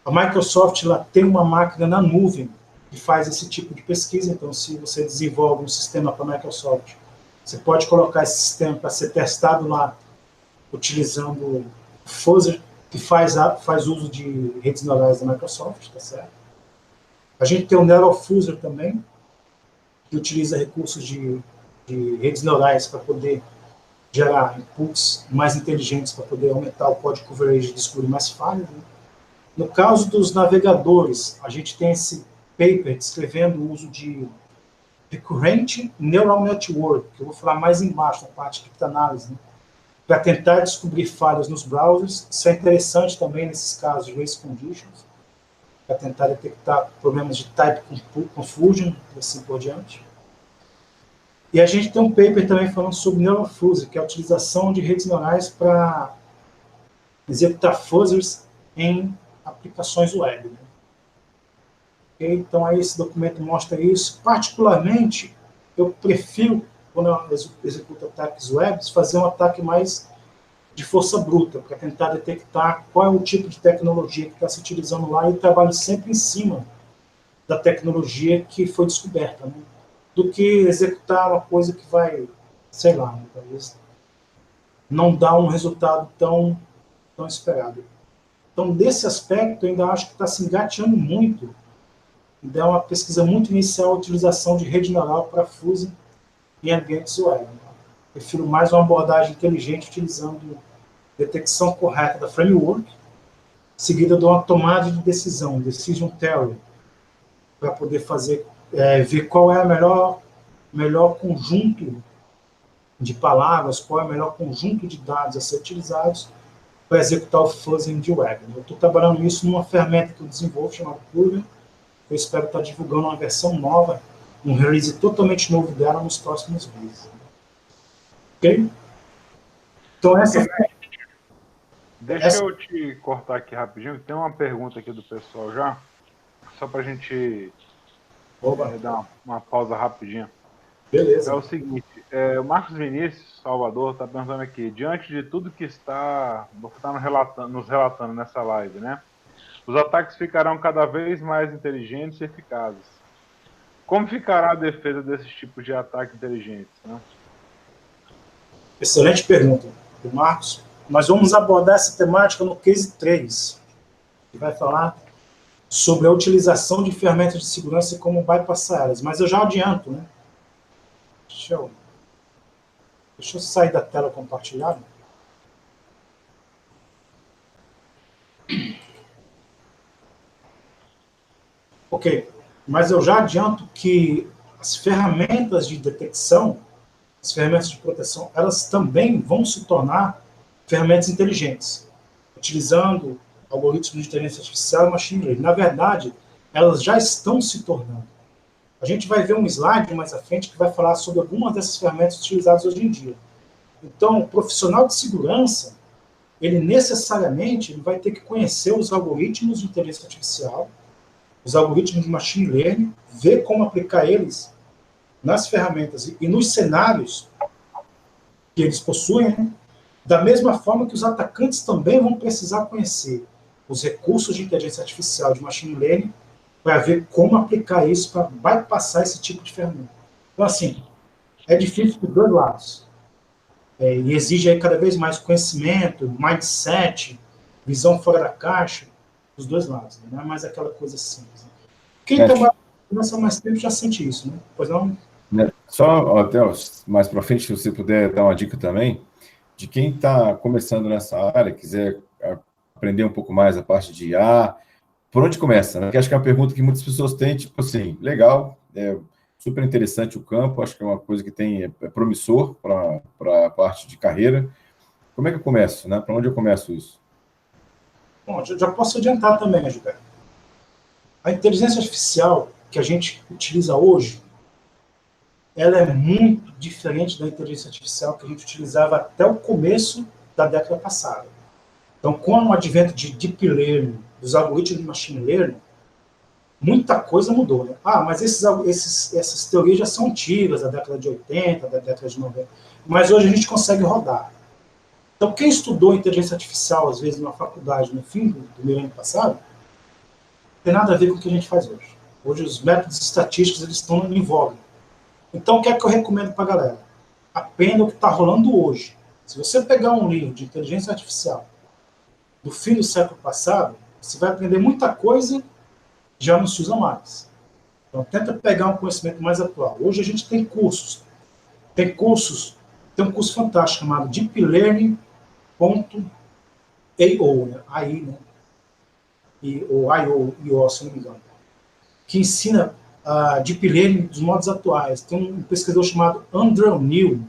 Speaker 2: A Microsoft ela tem uma máquina na nuvem que faz esse tipo de pesquisa, então se você desenvolve um sistema para a Microsoft, você pode colocar esse sistema para ser testado lá, utilizando o fuzzer, que faz uso de redes neurais da Microsoft, tá certo? A gente tem o NeuroFuzzer também, que utiliza recursos de redes neurais para poder gerar inputs mais inteligentes, para poder aumentar o código coverage e descobrir mais falhas. Né? No caso dos navegadores, a gente tem esse paper descrevendo o uso de Recurrent Neural Network, que eu vou falar mais embaixo, na parte de criptanálise, né? para tentar descobrir falhas nos browsers. Isso é interessante também nesses casos de race conditions, para tentar detectar problemas de type confusion e assim por diante. E a gente tem um paper também falando sobre neural fuzzy, que é a utilização de redes neurais para executar fuzzers em aplicações web. Né? Então, aí esse documento mostra isso. Particularmente, eu prefiro, quando eu executo ataques web, fazer um ataque mais de força bruta, para tentar detectar qual é o tipo de tecnologia que está se utilizando lá, e trabalho sempre em cima da tecnologia que foi descoberta, né? Do que executar uma coisa que vai, sei lá, né, talvez não dar um resultado tão esperado. Então, desse aspecto, eu ainda acho que está se engateando muito. Ainda é uma pesquisa muito inicial a utilização de rede neural para fuzzy em ambientes web. Né? Prefiro mais uma abordagem inteligente utilizando detecção correta da framework, seguida de uma tomada de decisão, decision theory, para poder ver qual é o melhor conjunto de palavras, qual é o melhor conjunto de dados a ser utilizados para executar o fuzzing de web. Eu estou trabalhando isso numa ferramenta que eu desenvolvo, chamada Curve. Eu espero estar divulgando uma versão nova, um release totalmente novo dela nos próximos meses. Ok? Então,
Speaker 1: Deixa eu te cortar aqui rapidinho, tem uma pergunta aqui do pessoal já, só para a gente dar uma pausa rapidinha.
Speaker 2: Beleza.
Speaker 1: É o seguinte, o Marcos Vinícius, Salvador, está perguntando aqui, diante de tudo que está nos relatando nessa live, né? Os ataques ficarão cada vez mais inteligentes e eficazes. Como ficará a defesa desses tipos de ataques inteligentes? Né?
Speaker 2: Excelente pergunta, do Marcos. Nós vamos abordar essa temática no case 3, que vai falar sobre a utilização de ferramentas de segurança e como bypassar elas. Mas eu já adianto, né? Deixa eu sair da tela compartilhada. Ok, mas eu já adianto que as ferramentas de detecção, as ferramentas de proteção, elas também vão se tornar ferramentas inteligentes, utilizando algoritmos de inteligência artificial e machine learning. Na verdade, elas já estão se tornando. A gente vai ver um slide mais à frente que vai falar sobre algumas dessas ferramentas utilizadas hoje em dia. Então, o profissional de segurança, ele necessariamente vai ter que conhecer os algoritmos de inteligência artificial, os algoritmos de machine learning, ver como aplicar eles nas ferramentas e nos cenários que eles possuem, né? Da mesma forma que os atacantes também vão precisar conhecer os recursos de inteligência artificial, de machine learning, para ver como aplicar isso para bypassar esse tipo de ferramenta. Então, assim, é difícil dos dois lados. E exige aí cada vez mais conhecimento, mindset, visão fora da caixa, dos dois lados. Né? Não é mais aquela coisa simples. Né? Quem trabalha há mais tempo já sente isso, né? Pois não?
Speaker 4: Só até mais para frente, se você puder dar uma dica também, de quem está começando nessa área, quiser aprender um pouco mais a parte de IA, por onde começa? Né? Porque acho que é uma pergunta que muitas pessoas têm, tipo assim, legal, super interessante o campo, acho que é uma coisa que é promissor para a parte de carreira. Como é que eu começo? Né? Para onde eu começo isso?
Speaker 2: Bom, já posso adiantar também, né, Gilberto? A inteligência artificial que a gente utiliza hoje, ela é muito diferente da inteligência artificial que a gente utilizava até o começo da década passada. Então, com o advento de deep learning, dos algoritmos de machine learning, muita coisa mudou. Né? Mas essas teorias já são antigas, da década de 80, da década de 90, mas hoje a gente consegue rodar. Então, quem estudou inteligência artificial, às vezes, na faculdade, no fim do milênio passado, não tem nada a ver com o que a gente faz hoje. Hoje, os métodos estatísticos eles estão em voga. Então, o que é que eu recomendo para a galera? Aprenda o que está rolando hoje. Se você pegar um livro de inteligência artificial do fim do século passado, você vai aprender muita coisa que já não se usa mais. Então, tenta pegar um conhecimento mais atual. Hoje, a gente tem cursos. Tem um curso fantástico chamado Deep Learning .io, né? AI, né? Ou IO, se não me engano, que ensina a Deep Learning dos modos atuais. Tem um pesquisador chamado Andrew Neil,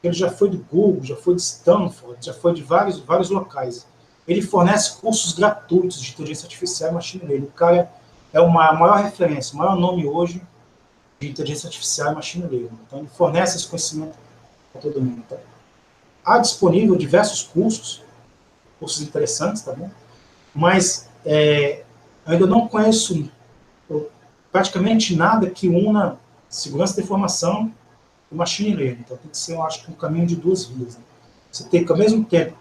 Speaker 2: Ele já foi do Google, já foi de Stanford, já foi de vários locais. Ele fornece cursos gratuitos de inteligência artificial e machine learning. O cara é a maior referência, o maior nome hoje de inteligência artificial e machine learning. Então, ele fornece esse conhecimento para todo mundo. Então, há disponível diversos cursos interessantes, tá bom? Mas ainda não conheço praticamente nada que una segurança da informação e machine learning. Então, tem que ser, eu acho, um caminho de duas vias. Né? Você tem que, ao mesmo tempo,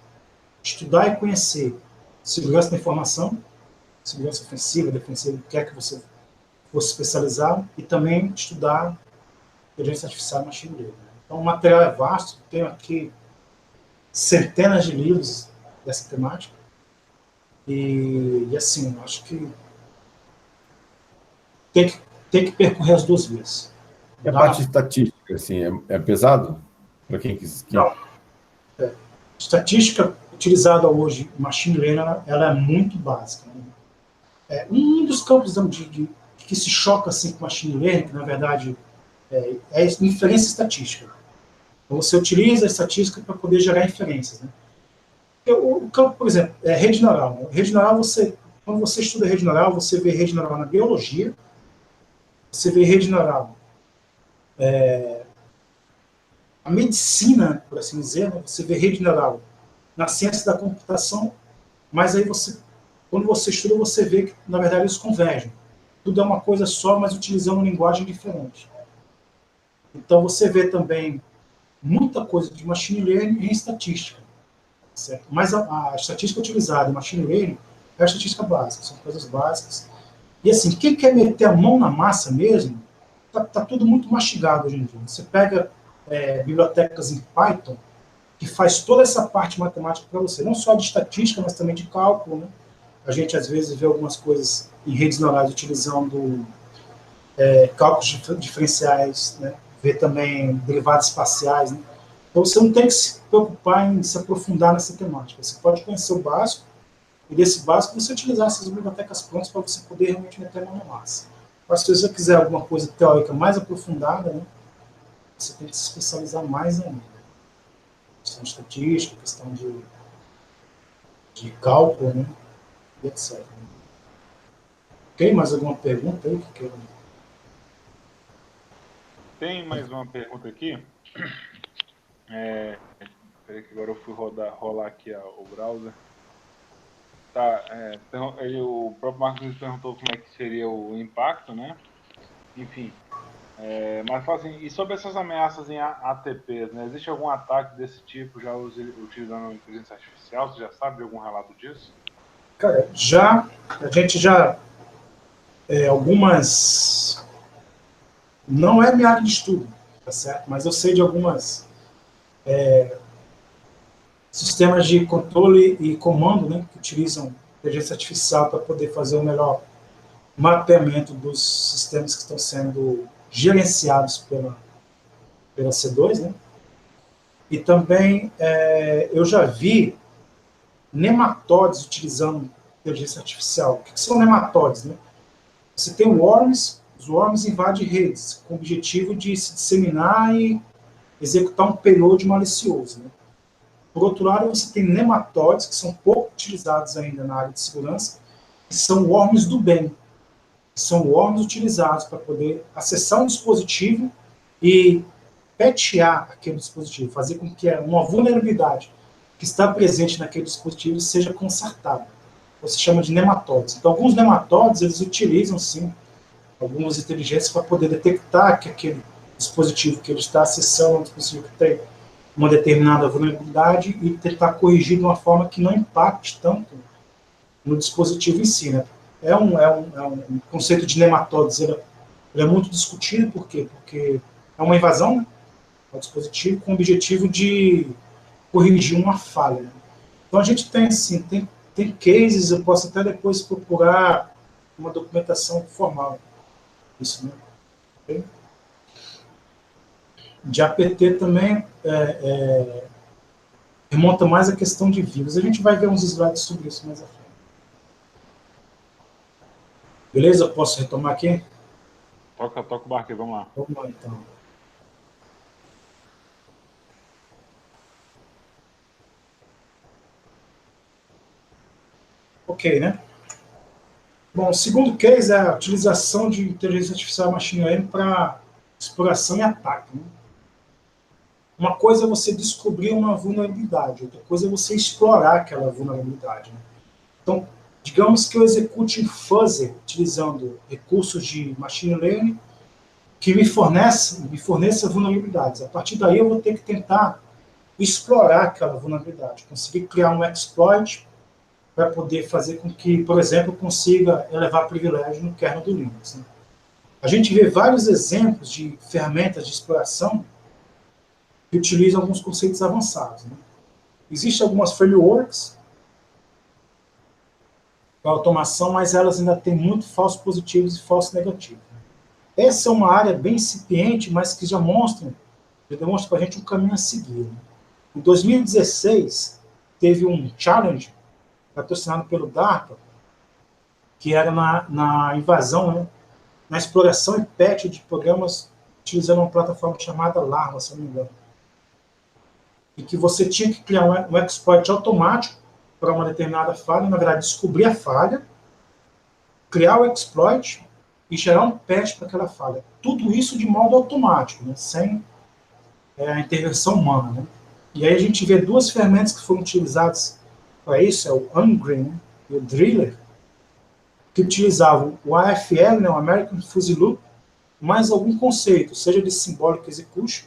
Speaker 2: estudar e conhecer segurança da informação, segurança ofensiva, defensiva, o que é que você fosse especializar, e também estudar inteligência artificial e machine learning. Então, o material é vasto, tenho aqui centenas de livros dessa temática, e assim, acho que tem que percorrer as duas vias.
Speaker 4: E a parte estatística, assim, é pesado? Para quem quiser.
Speaker 2: Não. Estatística utilizada hoje em machine learning, ela é muito básica. Né? Um dos campos que se choca assim, com machine learning, que, na verdade, é inferência estatística. Então, você utiliza a estatística para poder gerar inferências. Né? O campo, por exemplo, é rede neural. Né? Rede neural, quando você estuda rede neural, você vê rede neural na biologia, você vê rede neural a medicina, por assim dizer, né? Você vê rede neural na ciência da computação, mas aí quando você estuda, você vê que, na verdade, eles convergem. Tudo é uma coisa só, mas utilizando uma linguagem diferente. Então, você vê também muita coisa de machine learning em estatística. Certo? Mas a estatística utilizada em machine learning é a estatística básica, são coisas básicas. E assim, quem quer meter a mão na massa mesmo, tá tudo muito mastigado hoje em dia. Você pega bibliotecas em Python, que faz toda essa parte matemática para você, não só de estatística, mas também de cálculo. Né? A gente, às vezes, vê algumas coisas em redes neurais utilizando cálculos diferenciais, né? Vê também derivadas espaciais. Né? Então, você não tem que se preocupar em se aprofundar nessa temática. Você pode conhecer o básico, e desse básico você utilizar essas bibliotecas prontas para você poder realmente meter a mão na massa. Mas se você quiser alguma coisa teórica mais aprofundada, né, você tem que se especializar mais ainda. Questão de estatística, questão de cálculo, né, e etc. Ok? Mais alguma pergunta aí?
Speaker 1: Tem mais uma pergunta aqui. Peraí que agora eu fui rolar aqui o browser. Tá, o próprio Marcos perguntou como é que seria o impacto, né? Enfim. Mas fala assim, e sobre essas ameaças em ATPs, né? Existe algum ataque desse tipo já utilizando inteligência artificial? Você já sabe de algum relato disso?
Speaker 2: Cara, a gente já algumas, não é minha área de estudo, tá certo? Mas eu sei de algumas sistemas de controle e comando, né, que utilizam inteligência artificial para poder fazer o melhor mapeamento dos sistemas que estão sendo gerenciados pela C2, né? E também eu já vi nematóides utilizando inteligência artificial. O que são nematóides, né? Você tem worms, os worms invadem redes com o objetivo de se disseminar e executar um payload malicioso, né? Por outro lado, você tem nematóides, que são pouco utilizados ainda na área de segurança, que são worms do bem. São worms utilizados para poder acessar um dispositivo e patchear aquele dispositivo, fazer com que uma vulnerabilidade que está presente naquele dispositivo seja consertada. Você chama de nematóides. Então, alguns nematóides, eles utilizam, sim, algumas inteligências para poder detectar que aquele dispositivo que ele está acessando é um dispositivo que tem uma determinada vulnerabilidade e tentar corrigir de uma forma que não impacte tanto no dispositivo em si. Né? É um conceito de nematóides, ele é muito discutido, por quê? Porque é uma invasão, né, ao dispositivo com o objetivo de corrigir uma falha. Né? Então a gente tem, assim, tem cases, eu posso até depois procurar uma documentação formal. Isso, né? Okay? De APT também remonta mais a questão de vírus. A gente vai ver uns slides sobre isso mais à frente. Beleza? Eu posso retomar aqui?
Speaker 1: Toca o barco aí, vamos lá.
Speaker 2: Vamos lá, então. Ok, né? Bom, o segundo case é a utilização de inteligência artificial machine learning para exploração e ataque, né? Uma coisa é você descobrir uma vulnerabilidade, outra coisa é você explorar aquela vulnerabilidade, né? Então, digamos que eu execute um fuzzer utilizando recursos de machine learning que me forneça vulnerabilidades. A partir daí eu vou ter que tentar explorar aquela vulnerabilidade, conseguir criar um exploit para poder fazer com que, por exemplo, consiga elevar privilégio no kernel do Linux, né? A gente vê vários exemplos de ferramentas de exploração que utilizam alguns conceitos avançados, né? Existem algumas frameworks para automação, mas elas ainda têm muito falsos positivos e falsos negativos. Essa é uma área bem incipiente, mas que já demonstra para a gente um caminho a seguir, né? Em 2016, teve um challenge patrocinado pelo DARPA, que era na invasão, né, na exploração e patch de programas utilizando uma plataforma chamada Larva, se não me engano. E que você tinha que criar um exploit automático para uma determinada falha, na verdade, descobrir a falha, criar o exploit e gerar um patch para aquela falha. Tudo isso de modo automático, né, sem a intervenção humana, né? E aí a gente vê duas ferramentas que foram utilizadas para isso, é o Ungreen e o Driller, que utilizavam o AFL, né, o American Fuzzy Loop, mais algum conceito, seja de Symbolic Execution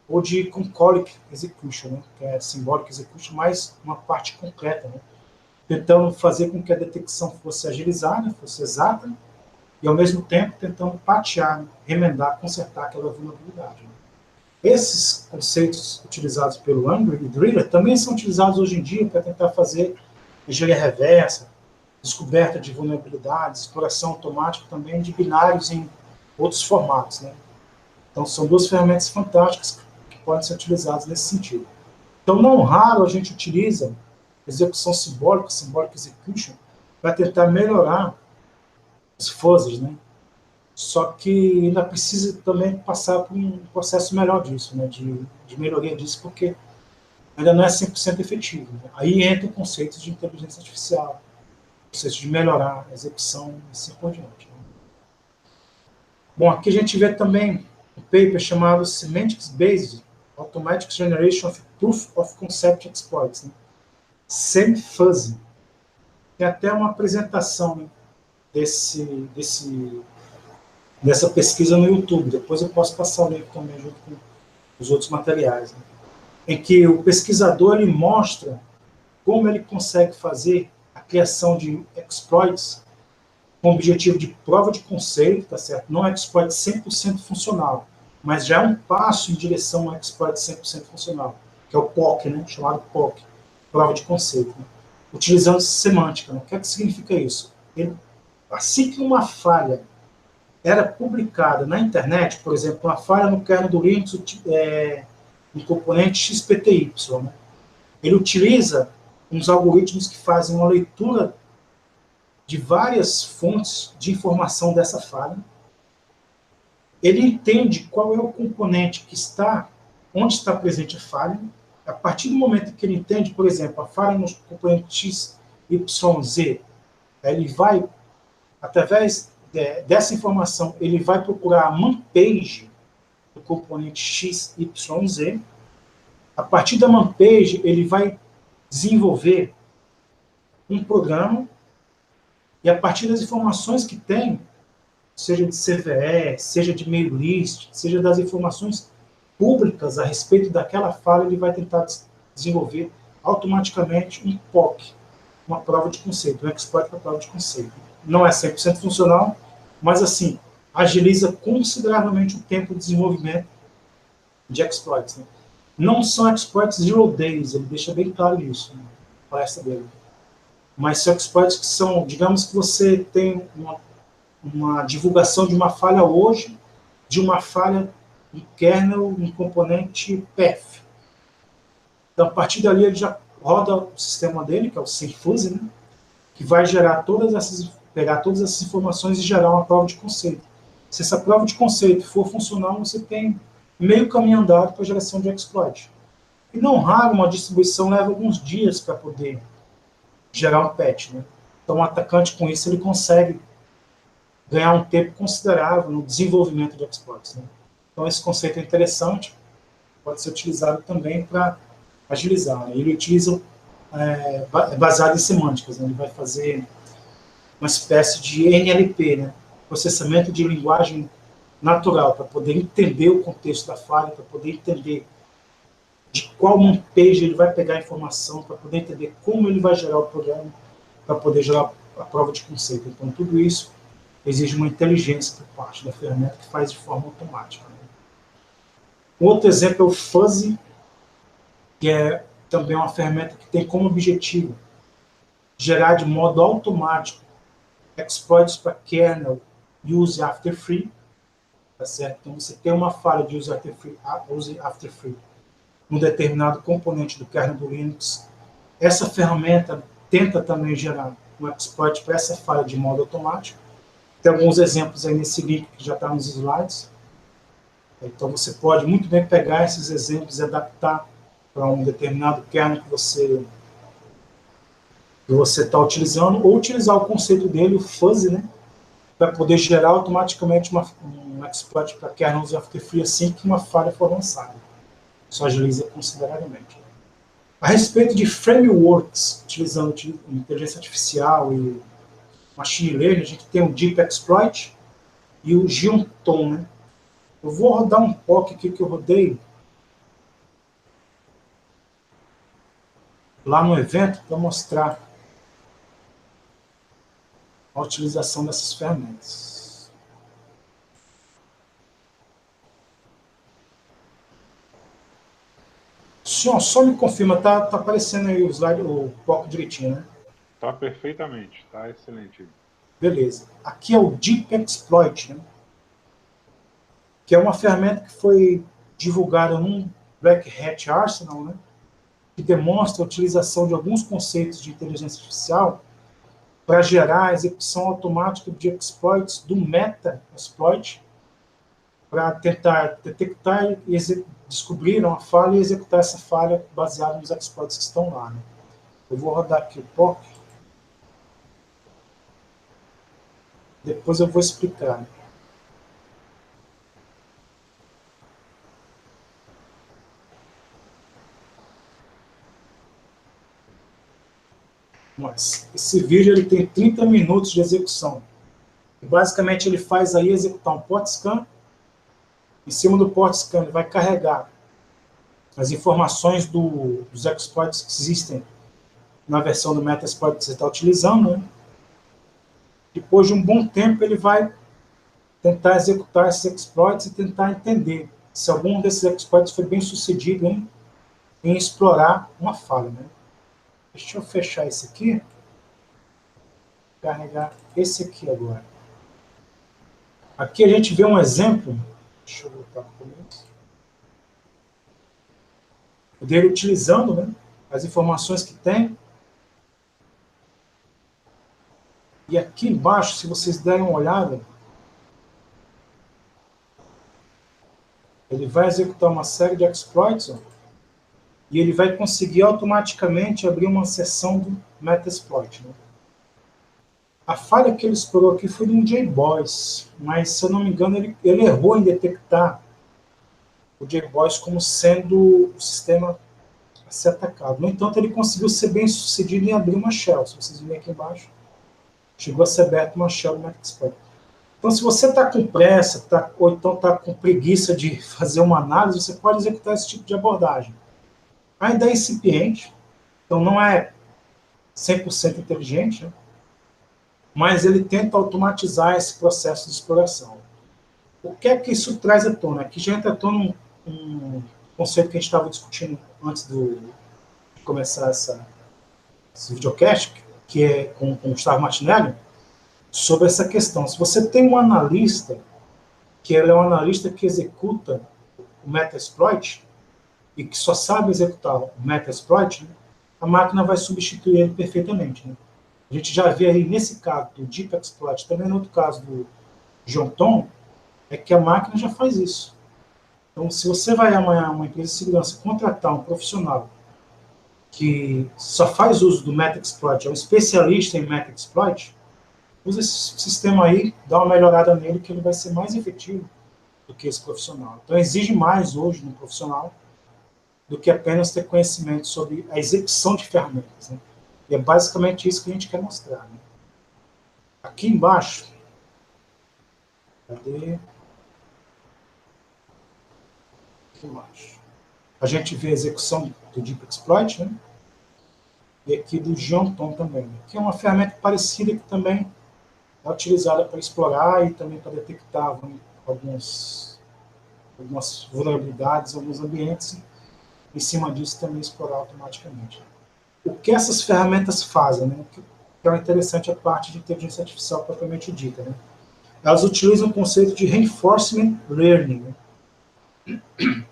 Speaker 2: ou de Concolic Execution, né, que é Symbolic Execution, mais uma parte concreta, né, tentando fazer com que a detecção fosse agilizada, fosse exata, e ao mesmo tempo tentando patear, né, remendar, consertar aquela vulnerabilidade, né. Esses conceitos utilizados pelo Ungreen e Driller também são utilizados hoje em dia para tentar fazer engenharia reversa, descoberta de vulnerabilidades, exploração automática também de binários em outros formatos, né? Então, são duas ferramentas fantásticas que podem ser utilizadas nesse sentido. Então, não raro a gente utiliza execução simbólica, symbolic execution, para tentar melhorar os fuzzers, né? Só que ainda precisa também passar por um processo melhor disso, né? De melhoria disso, porque ainda não é 100% efetivo, né? Aí entra o conceito de inteligência artificial, processo de melhorar a execução e assim por diante, né? Bom, aqui a gente vê também um paper chamado Semantics Based Automatic Generation of Proof of Concept Exploits, né? SEMFuzzy. Tem até uma apresentação, né, dessa pesquisa no YouTube. Depois eu posso passar o link também junto com os outros materiais, né? Em que o pesquisador ele mostra como ele consegue fazer a criação de exploits com o objetivo de prova de conceito, tá certo? Não é exploit 100% funcional, mas já é um passo em direção a exploit 100% funcional, que é o POC, né? Chamado POC, prova de conceito, né? Utilizando semântica, né? O que é que significa isso? Assim que uma falha era publicada na internet, por exemplo, uma falha no kernel do Linux, no componente XPTY, né? Ele utiliza uns algoritmos que fazem uma leitura de várias fontes de informação dessa falha. Ele entende qual é o componente que está, onde está presente a falha. A partir do momento que ele entende, por exemplo, a falha no componente XYZ, ele vai, através dessa informação, ele vai procurar a manpage do componente XYZ. A partir da manpage, ele vai desenvolver um programa e a partir das informações que tem, seja de CVE, seja de mail list, seja das informações públicas a respeito daquela falha, ele vai tentar desenvolver automaticamente um POC, uma prova de conceito, um exploit para prova de conceito. Não é 100% funcional, mas assim, agiliza consideravelmente o tempo de desenvolvimento de exploits, né? Não são exploits zero days, ele deixa bem claro isso, né, na palestra dele. Mas são exploits que são, digamos que você tem uma divulgação de uma falha hoje, de uma falha em kernel, em componente path. Então, a partir dali, ele já roda o sistema dele, que é o SEMFuzzy, né, que vai gerar pegar todas essas informações e gerar uma prova de conceito. Se essa prova de conceito for funcional, você tem meio caminho andado para a geração de exploit. E não raro, uma distribuição leva alguns dias para poder gerar um patch, né? Então, o atacante, com isso, ele consegue ganhar um tempo considerável no desenvolvimento de exploits, né? Então, esse conceito é interessante, pode ser utilizado também para agilizar, né? Ele utiliza baseado em semânticas, né? Ele vai fazer uma espécie de NLP, né? Processamento de linguagem natural, para poder entender o contexto da falha, para poder entender de qual page ele vai pegar a informação, para poder entender como ele vai gerar o programa, para poder gerar a prova de conceito. Então, tudo isso exige uma inteligência por parte da ferramenta que faz de forma automática, né? Um outro exemplo é o Fuzzy, que é também uma ferramenta que tem como objetivo gerar de modo automático exploits para kernel use after free, tá certo? Então, você tem uma falha de use after free num determinado componente do kernel do Linux. Essa ferramenta tenta também gerar um exploit para essa falha de modo automático. Tem alguns exemplos aí nesse link que já está nos slides. Então, você pode muito bem pegar esses exemplos e adaptar para um determinado kernel que você está utilizando, ou utilizar o conceito dele, o fuzzy, né, para poder gerar automaticamente um exploit para kernels after free assim que uma falha for lançada. Isso agiliza consideravelmente. A respeito de frameworks, utilizando inteligência artificial e machine learning, a gente tem o Deep Exploit e o Geoton, né? Eu vou rodar um POC aqui que eu rodei lá no evento para mostrar a utilização dessas ferramentas. Senhor, só me confirma, tá aparecendo aí o slide, o POC direitinho, né?
Speaker 1: Tá perfeitamente, tá excelente.
Speaker 2: Beleza. Aqui é o Deep Exploit, né? Que é uma ferramenta que foi divulgada num Black Hat Arsenal, né? Que demonstra a utilização de alguns conceitos de inteligência artificial para gerar a execução automática de exploits do meta-exploit, para tentar detectar e descobrir uma falha e executar essa falha baseada nos exploits que estão lá, né? Eu vou rodar aqui o POC. Depois eu vou explicar, né? Mas esse vídeo ele tem 30 minutos de execução. E basicamente ele faz aí executar um port scan. Em cima do port scan ele vai carregar as informações dos exploits que existem na versão do Metasploit que você está utilizando, né? Depois de um bom tempo ele vai tentar executar esses exploits e tentar entender se algum desses exploits foi bem sucedido em explorar uma falha, né? Deixa eu fechar esse aqui. Carregar esse aqui agora. Aqui a gente vê um exemplo. Deixa eu voltar para o começo. Dele utilizando, né, as informações que tem. E aqui embaixo, se vocês derem uma olhada, ele vai executar uma série de exploits, ó, e ele vai conseguir automaticamente abrir uma seção do Metasploit, né? A falha que ele explorou aqui foi no JBoss, mas, se eu não me engano, ele errou em detectar o JBoss como sendo o sistema a ser atacado. No entanto, ele conseguiu ser bem sucedido em abrir uma shell. Se vocês verem aqui embaixo, chegou a ser aberta uma shell do Metasploit. Então, se você está com pressa, ou então está com preguiça de fazer uma análise, você pode executar esse tipo de abordagem. Ainda é incipiente, então não é 100% inteligente, né? Mas ele tenta automatizar esse processo de exploração. O que é que isso traz à tona? Aqui já entra à tona um conceito que a gente estava discutindo antes de começar esse videocast, que é com o Gustavo Martinelli, sobre essa questão. Se você tem um analista, que ele é um analista que executa o Metasploit, e que só sabe executar o Metasploit, né, a máquina vai substituir ele perfeitamente, né? A gente já vê aí nesse caso do Deep Exploit, também no outro caso do Geoton, é que a máquina já faz isso. Então, se você vai amanhã uma empresa de segurança contratar um profissional que só faz uso do Metaxploit, é um especialista em Metaxploit, usa esse sistema aí, dá uma melhorada nele, que ele vai ser mais efetivo do que esse profissional. Então, exige mais hoje no profissional do que apenas ter conhecimento sobre a execução de ferramentas, né? E é basicamente isso que a gente quer mostrar, né? Aqui embaixo, cadê? Aqui embaixo. A gente vê a execução do Deep Exploit, né? E aqui do Jonton também, que é uma ferramenta parecida que também é utilizada para explorar e também para detectar algumas vulnerabilidades, alguns ambientes, em cima disso também explorar automaticamente. O que essas ferramentas fazem, né? Que é interessante a parte de inteligência artificial propriamente dita, né? Elas utilizam o conceito de reinforcement learning, né?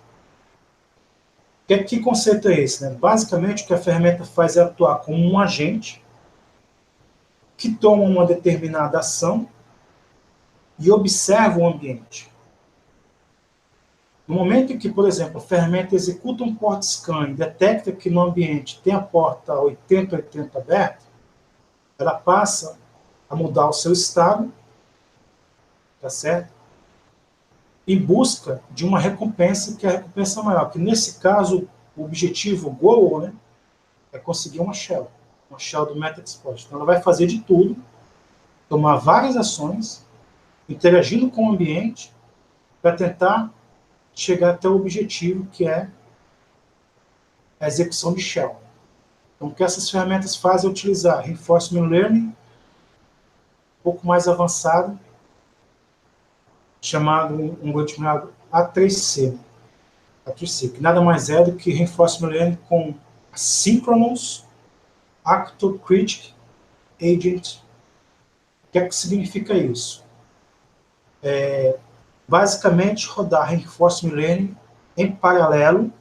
Speaker 2: Que conceito é esse, né? Basicamente, o que a ferramenta faz é atuar como um agente que toma uma determinada ação e observa o ambiente. No momento em que, por exemplo, a ferramenta executa um port scan e detecta que no ambiente tem a porta 8080 aberta, ela passa a mudar o seu estado, tá certo? Em busca de uma recompensa que é a recompensa maior, que nesse caso, o objetivo, o goal, né, é conseguir uma shell do Metaxploit. Então ela vai fazer de tudo, tomar várias ações, interagindo com o ambiente, para tentar chegar até o objetivo, que é a execução de shell. Então, o que essas ferramentas fazem é utilizar Reinforcement Learning, um pouco mais avançado, chamado um algoritmo chamado A3C, que nada mais é do que Reinforcement Learning com Asynchronous Actor Critic Agent. O que é que significa isso? Basicamente, rodar Reinforcement Learning em paralelo,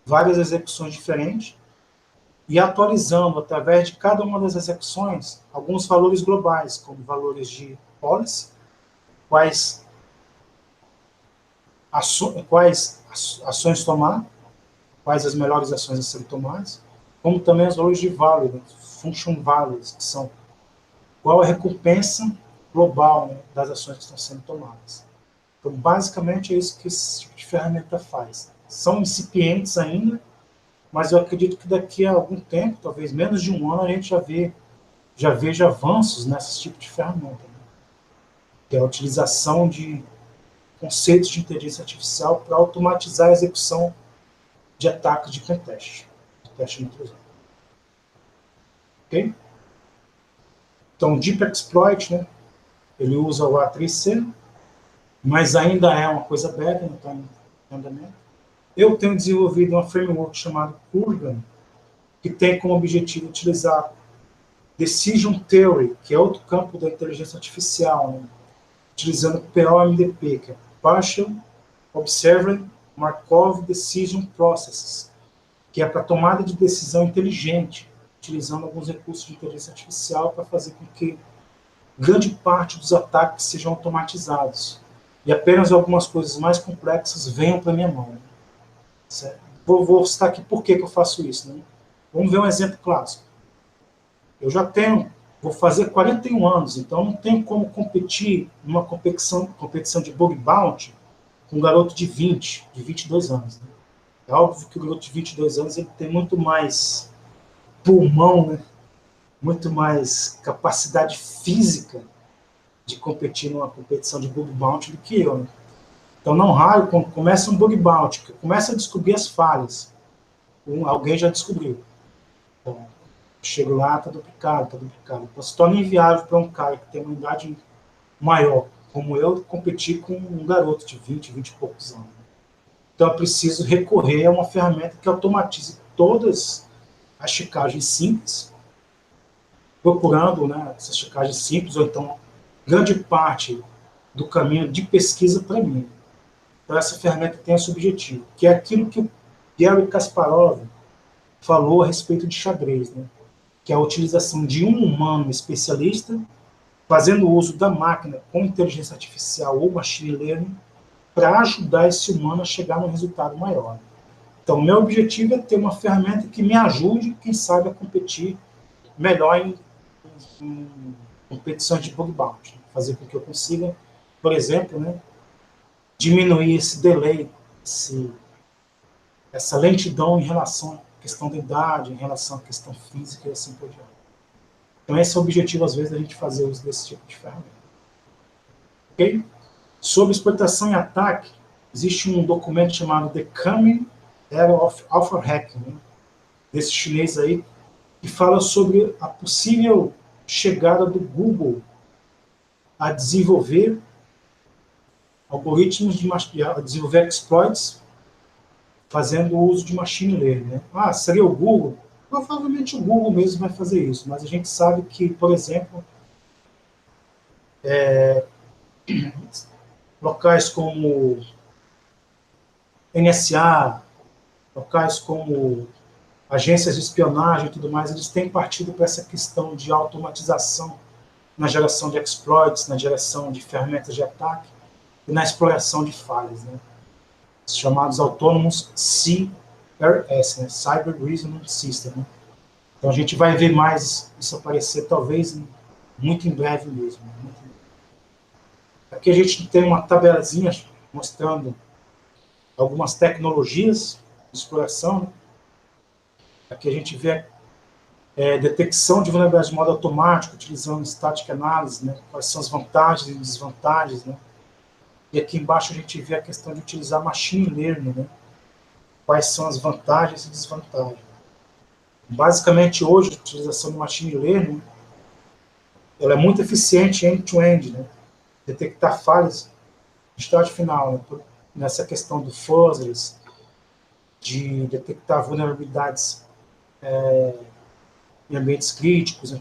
Speaker 2: várias execuções diferentes, e atualizando, através de cada uma das execuções, alguns valores globais, como valores de policy, quais ações tomar, quais as melhores ações a serem tomadas, como também os valores de value, function values, que são qual a recompensa global, né, das ações que estão sendo tomadas. Então, basicamente, é isso que esse tipo de ferramenta faz. São incipientes ainda, mas eu acredito que daqui a algum tempo, talvez menos de um ano, a gente já veja avanços nesse tipo de ferramenta, né? Que é a utilização de conceitos de inteligência artificial para automatizar a execução de ataques de pentest, de teste de intrusão. Ok? Então, Deep Exploit, né, ele usa o A3C, mas ainda é uma coisa beta, não está em andamento. Eu tenho desenvolvido uma framework chamada Kurgan, que tem como objetivo utilizar Decision Theory, que é outro campo da inteligência artificial, né, utilizando POMDP, que é Partial Observed Markov Decision Processes, que é para tomada de decisão inteligente, utilizando alguns recursos de inteligência artificial para fazer com que grande parte dos ataques sejam automatizados e apenas algumas coisas mais complexas venham para minha mão. Certo? Vou citar aqui por que eu faço isso, né? Vamos ver um exemplo clássico. Eu já vou fazer 41 anos, então não tenho como competir numa competição de bug bounty com um garoto de 22 anos. Né? É óbvio que o garoto de 22 anos ele tem muito mais pulmão, né? Muito mais capacidade física de competir numa competição de bug bounty do que eu. Né? Então, não raro, quando começa um bug bounty, que começa a descobrir as falhas, alguém já descobriu. Então, chego lá, está duplicado. Então, se torna inviável para um cara que tem uma idade maior, como eu, competir com um garoto de 20 e poucos anos. Então, eu preciso recorrer a uma ferramenta que automatize todas as checagens simples, procurando, né, essas checagens simples, ou então grande parte do caminho de pesquisa para mim. Então, essa ferramenta tem esse objetivo, que é aquilo que o Garry Kasparov falou a respeito de xadrez, né? Que é a utilização de um humano especialista fazendo uso da máquina com inteligência artificial ou machine learning para ajudar esse humano a chegar num resultado maior. Então, meu objetivo é ter uma ferramenta que me ajude, quem sabe, a competir melhor em competições de bug bounty. Fazer com que eu consiga, por exemplo, né, diminuir esse delay, essa lentidão em relação à questão da idade, em relação à questão física e assim por diante. Então, esse é o objetivo, às vezes, da gente fazer uso desse tipo de ferramenta. Ok? Sobre exploitação e ataque, existe um documento chamado The Coming Era of Alpha Hacking, né, desse chinês aí, que fala sobre a possível chegada do Google a desenvolver algoritmos a desenvolver exploits fazendo uso de machine learning. Né? Ah, seria o Google? Provavelmente o Google mesmo vai fazer isso, mas a gente sabe que, por exemplo, locais como NSA, locais como agências de espionagem e tudo mais, eles têm partido para essa questão de automatização na geração de exploits, na geração de ferramentas de ataque e na exploração de falhas, né? Os chamados autônomos CRS, né? Cyber Reasoning System. Né? Então a gente vai ver mais isso aparecer, talvez, muito em breve mesmo. Né? Aqui a gente tem uma tabelazinha mostrando algumas tecnologias de exploração. Né? Aqui a gente vê detecção de vulnerabilidade de modo automático, utilizando static analysis, né? Quais são as vantagens e desvantagens, né? E aqui embaixo a gente vê a questão de utilizar machine learning, né? Quais são as vantagens e desvantagens. Basicamente, hoje, a utilização de machine learning ela é muito eficiente end-to-end, né? Detectar falhas de estágio final, né? Nessa questão do fuzzers, de detectar vulnerabilidades em ambientes críticos, né?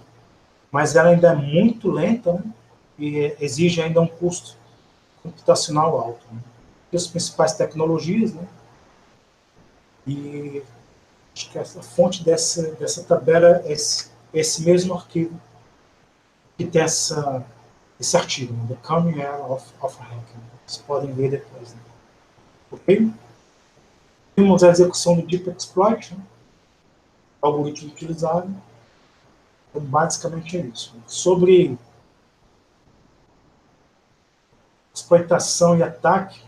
Speaker 2: Mas ela ainda é muito lenta, né? E exige ainda um custo computacional alto. Né? E as principais tecnologias, né? E acho que a fonte dessa tabela é esse mesmo arquivo que tem esse artigo, né? The Coming Era of Hacking. Vocês podem ver depois. Né? Ok? Temos a execução do Deep Exploit, né? Algoritmo utilizado. Então, basicamente é isso. Sobre exploitação e ataque,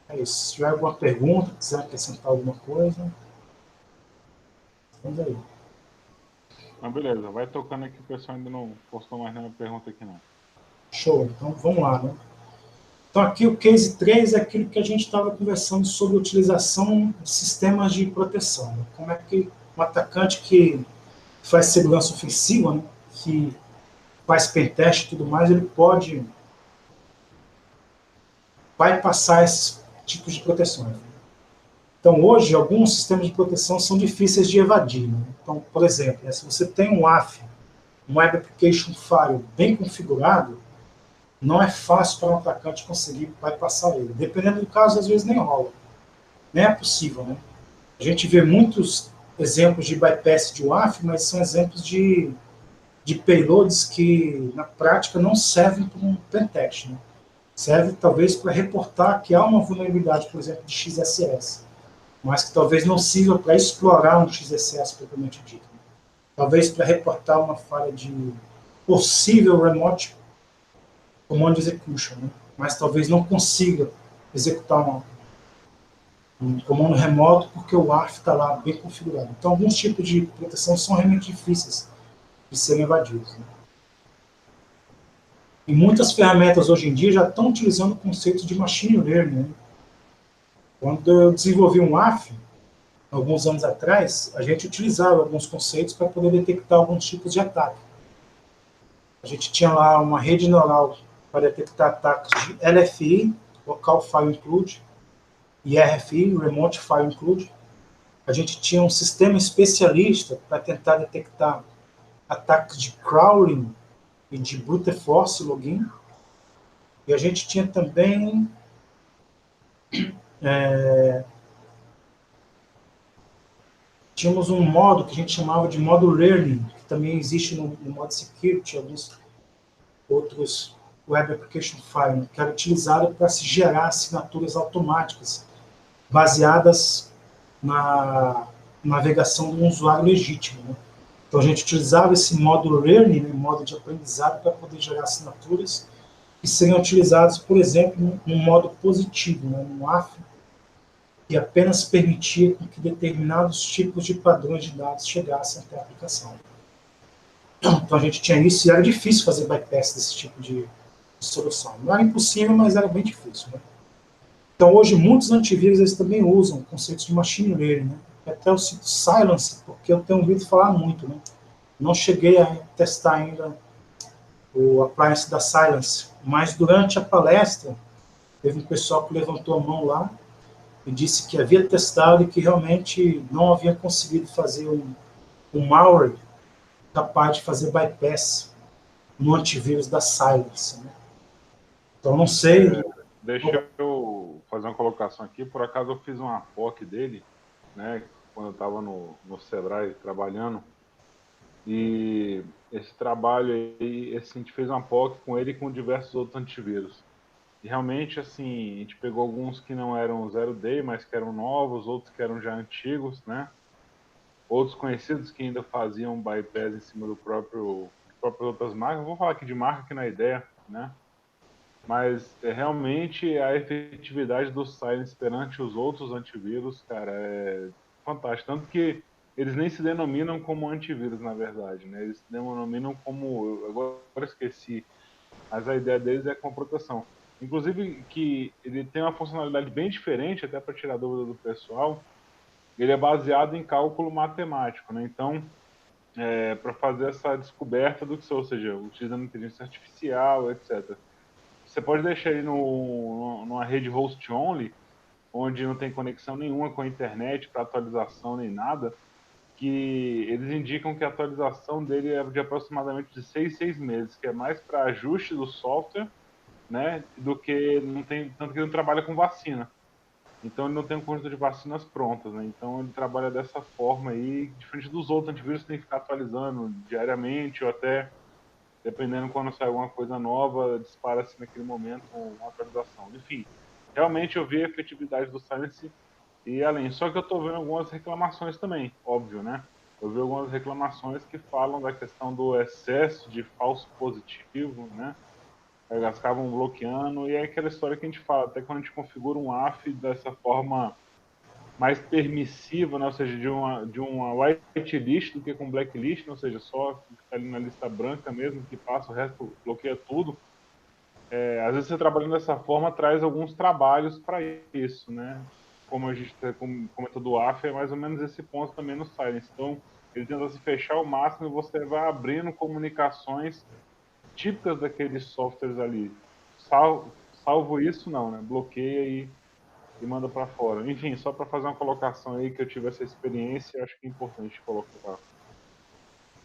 Speaker 2: é isso. Se tiver alguma pergunta, quiser acrescentar alguma coisa, vamos aí.
Speaker 1: Então, beleza. Vai tocando aqui, o pessoal ainda não postou mais nenhuma pergunta aqui, não.
Speaker 2: Show. Então, vamos lá, né? Então, aqui o case 3 é aquilo que a gente estava conversando sobre a utilização de sistemas de proteção. Né? Como é que um atacante que faz segurança ofensiva, né? Que faz pentest e tudo mais, ele vai passar esses tipos de proteções. Então, hoje, alguns sistemas de proteção são difíceis de evadir. Né? Então, por exemplo, né, se você tem um AF, um Web Application Firewall bem configurado, não é fácil para um atacante conseguir bypassar ele. Dependendo do caso, às vezes nem rola. Nem é possível. Né? A gente vê muitos exemplos de bypass de WAF, mas são exemplos de payloads que, na prática, não servem para um pentest. Né? Serve, talvez, para reportar que há uma vulnerabilidade, por exemplo, de XSS, mas que talvez não sirva para explorar um XSS propriamente dito. Né? Talvez para reportar uma falha de possível remote command execution, né? Mas talvez não consiga executar um comando remoto porque o ARF está lá bem configurado. Então, alguns tipos de proteção são realmente difíceis de serem evadidos. Né? E muitas ferramentas hoje em dia já estão utilizando conceitos de machine learning. Né? Quando eu desenvolvi um ARF, alguns anos atrás, a gente utilizava alguns conceitos para poder detectar alguns tipos de ataque. A gente tinha lá uma rede neural para detectar ataques de LFI, Local File Include, e RFI, Remote File Include. A gente tinha um sistema especialista para tentar detectar ataques de crawling e de brute force login. E a gente tinha também tínhamos um modo que a gente chamava de modo learning, que também existe no modo security, alguns outros Web Application Firewall, que era utilizado para se gerar assinaturas automáticas baseadas na navegação de um usuário legítimo, né? Então, a gente utilizava esse modo learning, né, modo de aprendizado, para poder gerar assinaturas que seriam utilizadas, por exemplo, num modo positivo, né, num AF, que apenas permitia que determinados tipos de padrões de dados chegassem até a aplicação. Então, a gente tinha isso e era difícil fazer bypass desse tipo de solução. Não era impossível, mas era bem difícil, né? Então, hoje, muitos antivírus eles também usam conceitos de machine learning, né? Até eu cito Silence, porque eu tenho ouvido falar muito, né? Não cheguei a testar ainda o appliance da Silence, mas durante a palestra, teve um pessoal que levantou a mão lá e disse que havia testado e que realmente não havia conseguido fazer um malware capaz de fazer bypass no antivírus da Silence, né? Então, não sei...
Speaker 1: Deixa eu fazer uma colocação aqui. Por acaso eu fiz uma POC dele, né, quando eu estava no Sebrae trabalhando, e esse trabalho aí, assim, a gente fez uma POC com ele e com diversos outros antivírus. E realmente, assim, a gente pegou alguns que não eram zero day, mas que eram novos, outros que eram já antigos, né? Outros conhecidos que ainda faziam bypass em cima de próprias outras marcas. Vou falar aqui de marca que não é ideia, né? Mas realmente a efetividade do Silence perante os outros antivírus, cara, é fantástico. Tanto que eles nem se denominam como antivírus, na verdade, né? Eles se denominam como... Agora esqueci. Mas a ideia deles é com proteção. Inclusive que ele tem uma funcionalidade bem diferente, até para tirar dúvida do pessoal. Ele é baseado em cálculo matemático, né? Então, para fazer essa descoberta do que, ou seja, utilizando inteligência artificial, etc. Você pode deixar ele numa rede host only, onde não tem conexão nenhuma com a internet para atualização nem nada, que eles indicam que a atualização dele é de aproximadamente de 6 meses, que é mais para ajuste do software, né, do que não tem, tanto que ele não trabalha com vacina. Então ele não tem um conjunto de vacinas prontas, né? Então ele trabalha dessa forma aí, diferente dos outros antivírus que tem que ficar atualizando diariamente ou até, dependendo quando sai alguma coisa nova, dispara-se naquele momento uma atualização. Enfim, realmente eu vi a efetividade do Silence e além. Só que eu estou vendo algumas reclamações também, óbvio, né? Eu vi algumas reclamações que falam da questão do excesso de falso positivo, né? Elas acabam bloqueando, e é aquela história que a gente fala, até quando a gente configura um AF dessa forma mais permissiva, né? Ou seja, de uma whitelist do que com blacklist, ou seja, só que está ali na lista branca mesmo, que passa, o resto bloqueia tudo. Às vezes você trabalhando dessa forma traz alguns trabalhos para isso, né? Como a gente comentou do AF, é mais ou menos esse ponto também no Silence. Então, ele tenta se fechar ao máximo e você vai abrindo comunicações típicas daqueles softwares ali. Salvo isso, não, né? Bloqueia e manda para fora. Enfim, só para fazer uma colocação aí que eu tive essa experiência, acho que é importante colocar.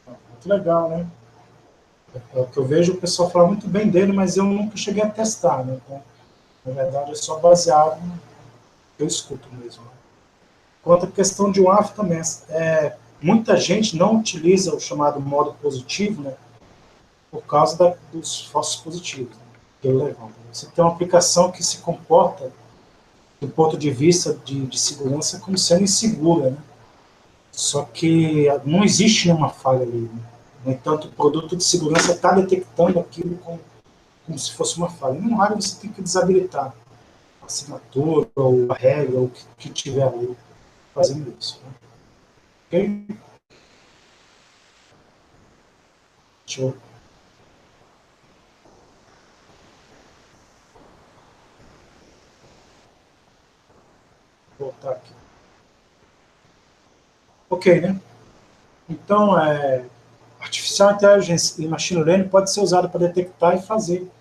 Speaker 2: Muito legal, né? É o que eu vejo o pessoal falar muito bem dele, mas eu nunca cheguei a testar, né? Então, na verdade, é só baseado no que eu escuto mesmo. Quanto à questão de WAF também, muita gente não utiliza o chamado modo positivo, né? Por causa dos falsos positivos, né, que eu levanto. Você tem uma aplicação que se comporta, do ponto de vista de segurança, como sendo insegura, né? Só que não existe nenhuma falha ali, né? No entanto, o produto de segurança está detectando aquilo como se fosse uma falha. E, no área, você tem que desabilitar a assinatura, ou a regra, ou o que tiver ali fazendo isso, né? Ok? Deixa eu voltar aqui. Ok, né? Então, Artificial Intelligence e Machine Learning pode ser usado para detectar e fazer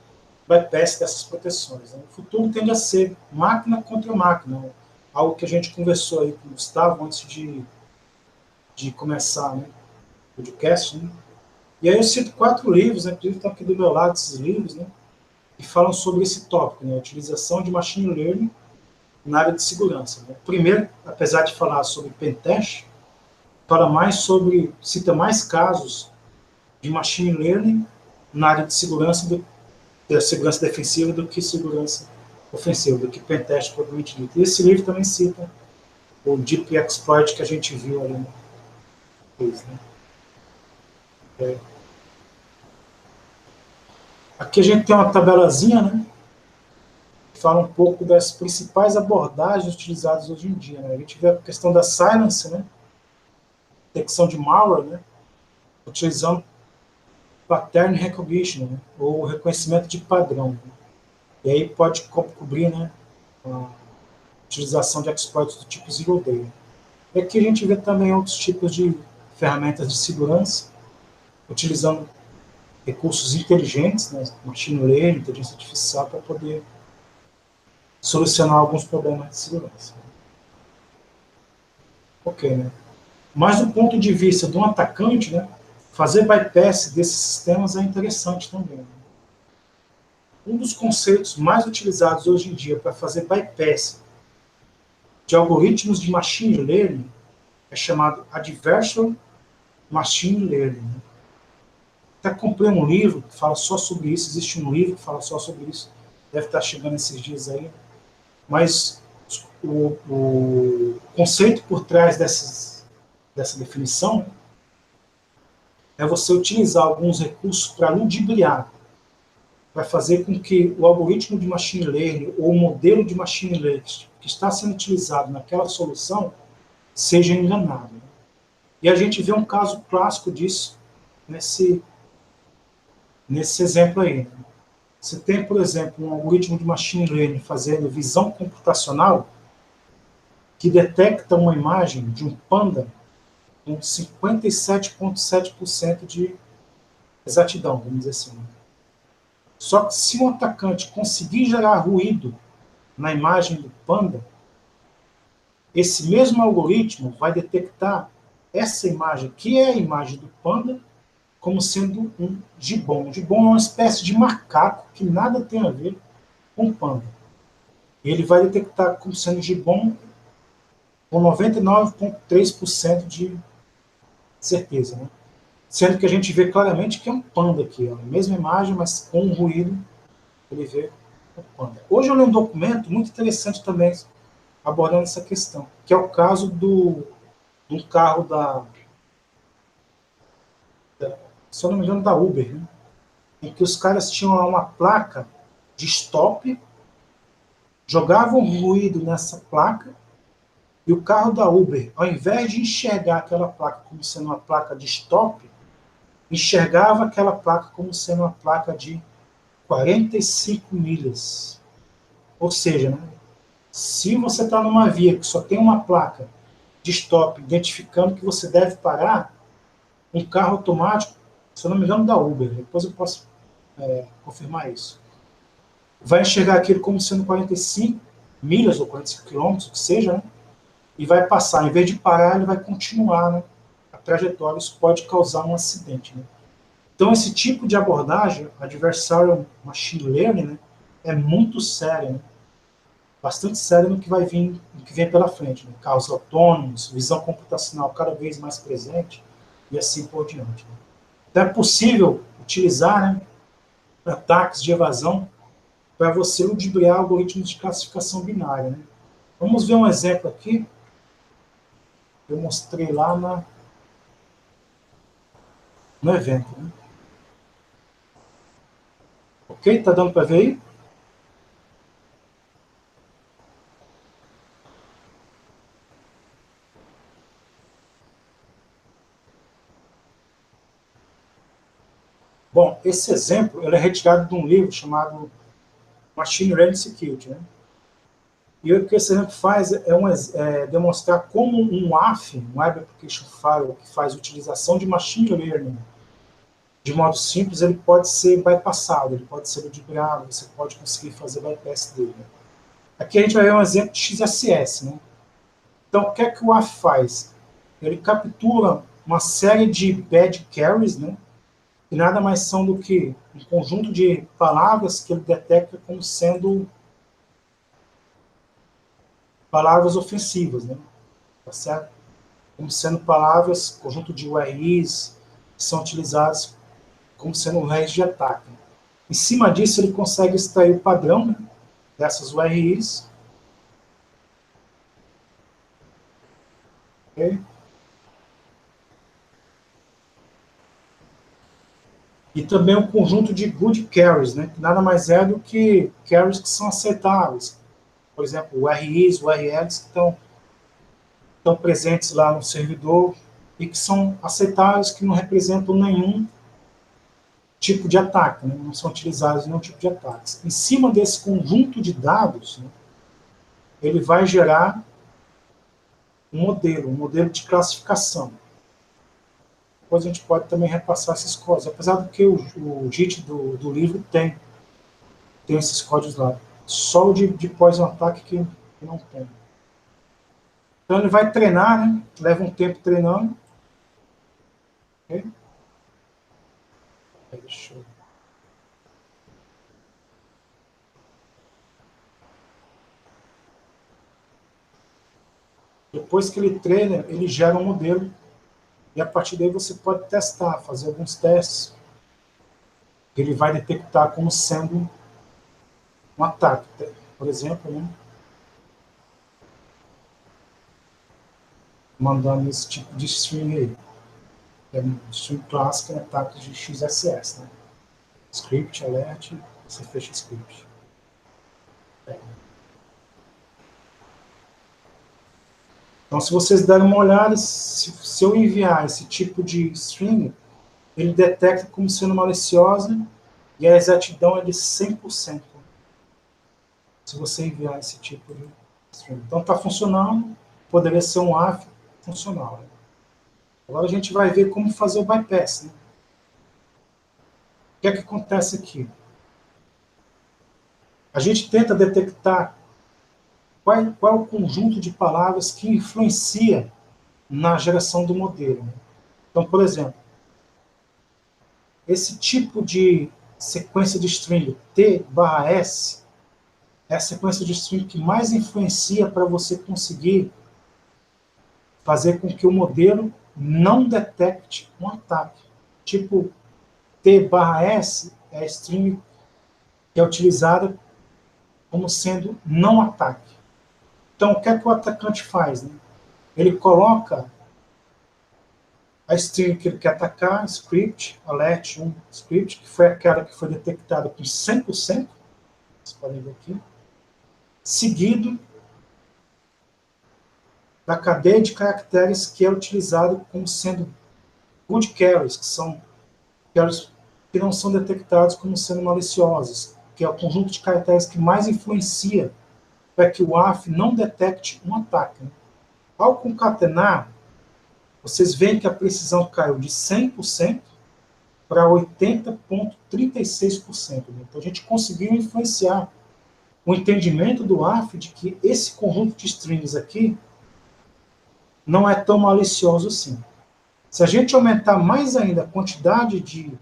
Speaker 2: bypass dessas proteções, né? O futuro tende a ser máquina contra máquina, né? Algo que a gente conversou aí com o Gustavo antes de começar, né, o podcast, né? E aí eu cito 4 livros, né, inclusive estão aqui do meu lado esses livros, né, que falam sobre esse tópico, né, a utilização de Machine Learning na área de segurança, né? Primeiro, apesar de falar sobre pentest, cita mais casos de Machine Learning na área de segurança, da segurança defensiva, do que segurança ofensivo, do que pentest propriamente dito. E esse livro também cita o Deep Exploit que a gente viu ali no quiz, né? Aqui a gente tem uma tabelazinha, né, que fala um pouco das principais abordagens utilizadas hoje em dia, né? A gente vê a questão da silence, né, detecção de malware, né, utilizando pattern recognition, né, ou reconhecimento de padrão, né? E aí pode cobrir, né, a utilização de exploits do tipo Zero Day. E aqui a gente vê também outros tipos de ferramentas de segurança, utilizando recursos inteligentes, né, machine learning, inteligência artificial, para poder solucionar alguns problemas de segurança. Ok, né? Mas do ponto de vista de um atacante, né, fazer bypass desses sistemas é interessante também. Um dos conceitos mais utilizados hoje em dia para fazer bypass de algoritmos de machine learning é chamado Adversarial Machine Learning. Até comprei um livro que fala só sobre isso, existe um livro que fala só sobre isso, deve estar chegando esses dias aí, mas o conceito por trás dessa definição é você utilizar alguns recursos para ludibriar, para fazer com que o algoritmo de machine learning ou o modelo de machine learning que está sendo utilizado naquela solução seja enganado. E a gente vê um caso clássico disso nesse exemplo aí. Você tem, por exemplo, um algoritmo de machine learning fazendo visão computacional que detecta uma imagem de um panda com 57,7% de exatidão, vamos dizer assim. Só que se um atacante conseguir gerar ruído na imagem do panda, esse mesmo algoritmo vai detectar essa imagem, que é a imagem do panda, como sendo um gibbon. Um gibbon é uma espécie de macaco que nada tem a ver com panda. Ele vai detectar como sendo gibbon com 99,3% de certeza, né? Sendo que a gente vê claramente que é um panda aqui, ó, a mesma imagem, mas com um ruído, ele vê o panda. Hoje eu li um documento muito interessante também abordando essa questão, que é o caso do carro se eu não me engano, da Uber, né? Em que os caras tinham lá uma placa de stop, jogavam ruído nessa placa, e o carro da Uber, ao invés de enxergar aquela placa como sendo uma placa de stop, enxergava aquela placa como sendo uma placa de 45 milhas. Ou seja, né, se você está numa via que só tem uma placa de stop, identificando que você deve parar, um carro automático, se eu não me engano, da Uber, depois eu posso confirmar isso, vai enxergar aquilo como sendo 45 milhas ou 45 quilômetros, o que seja, né, e vai passar. Em vez de parar, ele vai continuar, né, a trajetória. Isso pode causar um acidente, né? Então, esse tipo de abordagem, Adversarial Machine Learning, né, é muito sério, né? Bastante sério no que vai vir, no que vem pela frente, né? Carros autônomos, visão computacional cada vez mais presente e assim por diante, né? Então, é possível utilizar, né, ataques de evasão para você ludibriar algoritmos de classificação binária, né? Vamos ver um exemplo aqui. Eu mostrei lá no evento, né? Ok? Tá dando para ver aí? Bom, esse exemplo ele é retirado de um livro chamado Machine Learning Security, né? E o que esse exemplo faz é demonstrar como um WAF, um Web Application Firewall, que faz utilização de Machine Learning de modo simples, ele pode ser bypassado, ele pode ser ludibriado, você pode conseguir fazer bypass dele, né? Aqui a gente vai ver um exemplo de XSS, né? Então, o que é que o WAF faz? Ele captura uma série de bad carries, né? Que nada mais são do que um conjunto de palavras que ele detecta como sendo palavras ofensivas, né? Tá certo? Como sendo palavras, conjunto de URIs, que são utilizadas como sendo URIs de ataque. Em cima disso, ele consegue extrair o padrão, né, dessas URIs. Okay? E também um conjunto de good carries, né? Que nada mais é do que carries que são aceitáveis. Por exemplo, URIs, URLs que estão presentes lá no servidor e que são aceitáveis, que não representam nenhum tipo de ataque, né? Não são utilizados em nenhum tipo de ataques. Em cima desse conjunto de dados, né, ele vai gerar um modelo de classificação. Depois a gente pode também repassar esses códigos, apesar do que o JIT do livro tem esses códigos lá. Só o de pós-ataque que não tem. Então ele vai treinar, né? Leva um tempo treinando. Okay? Deixa eu... Depois que ele treina, ele gera um modelo e a partir daí você pode testar, fazer alguns testes. Ele vai detectar como sendo um ataque. Por exemplo, né? Mandando esse tipo de string aí. É um string clássico, é ataque de XSS. Né? Script, alert, você fecha script. Então, se vocês derem uma olhada, se eu enviar esse tipo de string, ele detecta como sendo maliciosa e a exatidão é de 100%. Se você enviar esse tipo de string. Então, está funcionando, poderia ser um AF funcional. Né? Agora a gente vai ver como fazer o bypass. Né? O que é que acontece aqui? A gente tenta detectar qual é o conjunto de palavras que influencia na geração do modelo. Né? Então, por exemplo, esse tipo de sequência de string T/S é a sequência de string que mais influencia para você conseguir fazer com que o modelo não detecte um ataque. Tipo, T/S é a string que é utilizada como sendo não ataque. Então, o que é que o atacante faz? Né? Ele coloca a string que ele quer atacar, script, alert 1 script, que foi aquela que foi detectada com 100%, vocês podem ver aqui, seguido da cadeia de caracteres que é utilizado como sendo good carries, que são carries que não são detectados como sendo maliciosos, que é o conjunto de caracteres que mais influencia para que o AF não detecte um ataque. Né? Ao concatenar, vocês veem que a precisão caiu de 100% para 80,36%. Né? Então a gente conseguiu influenciar o entendimento do AF de que esse conjunto de strings aqui não é tão malicioso assim. Se a gente aumentar mais ainda a quantidade de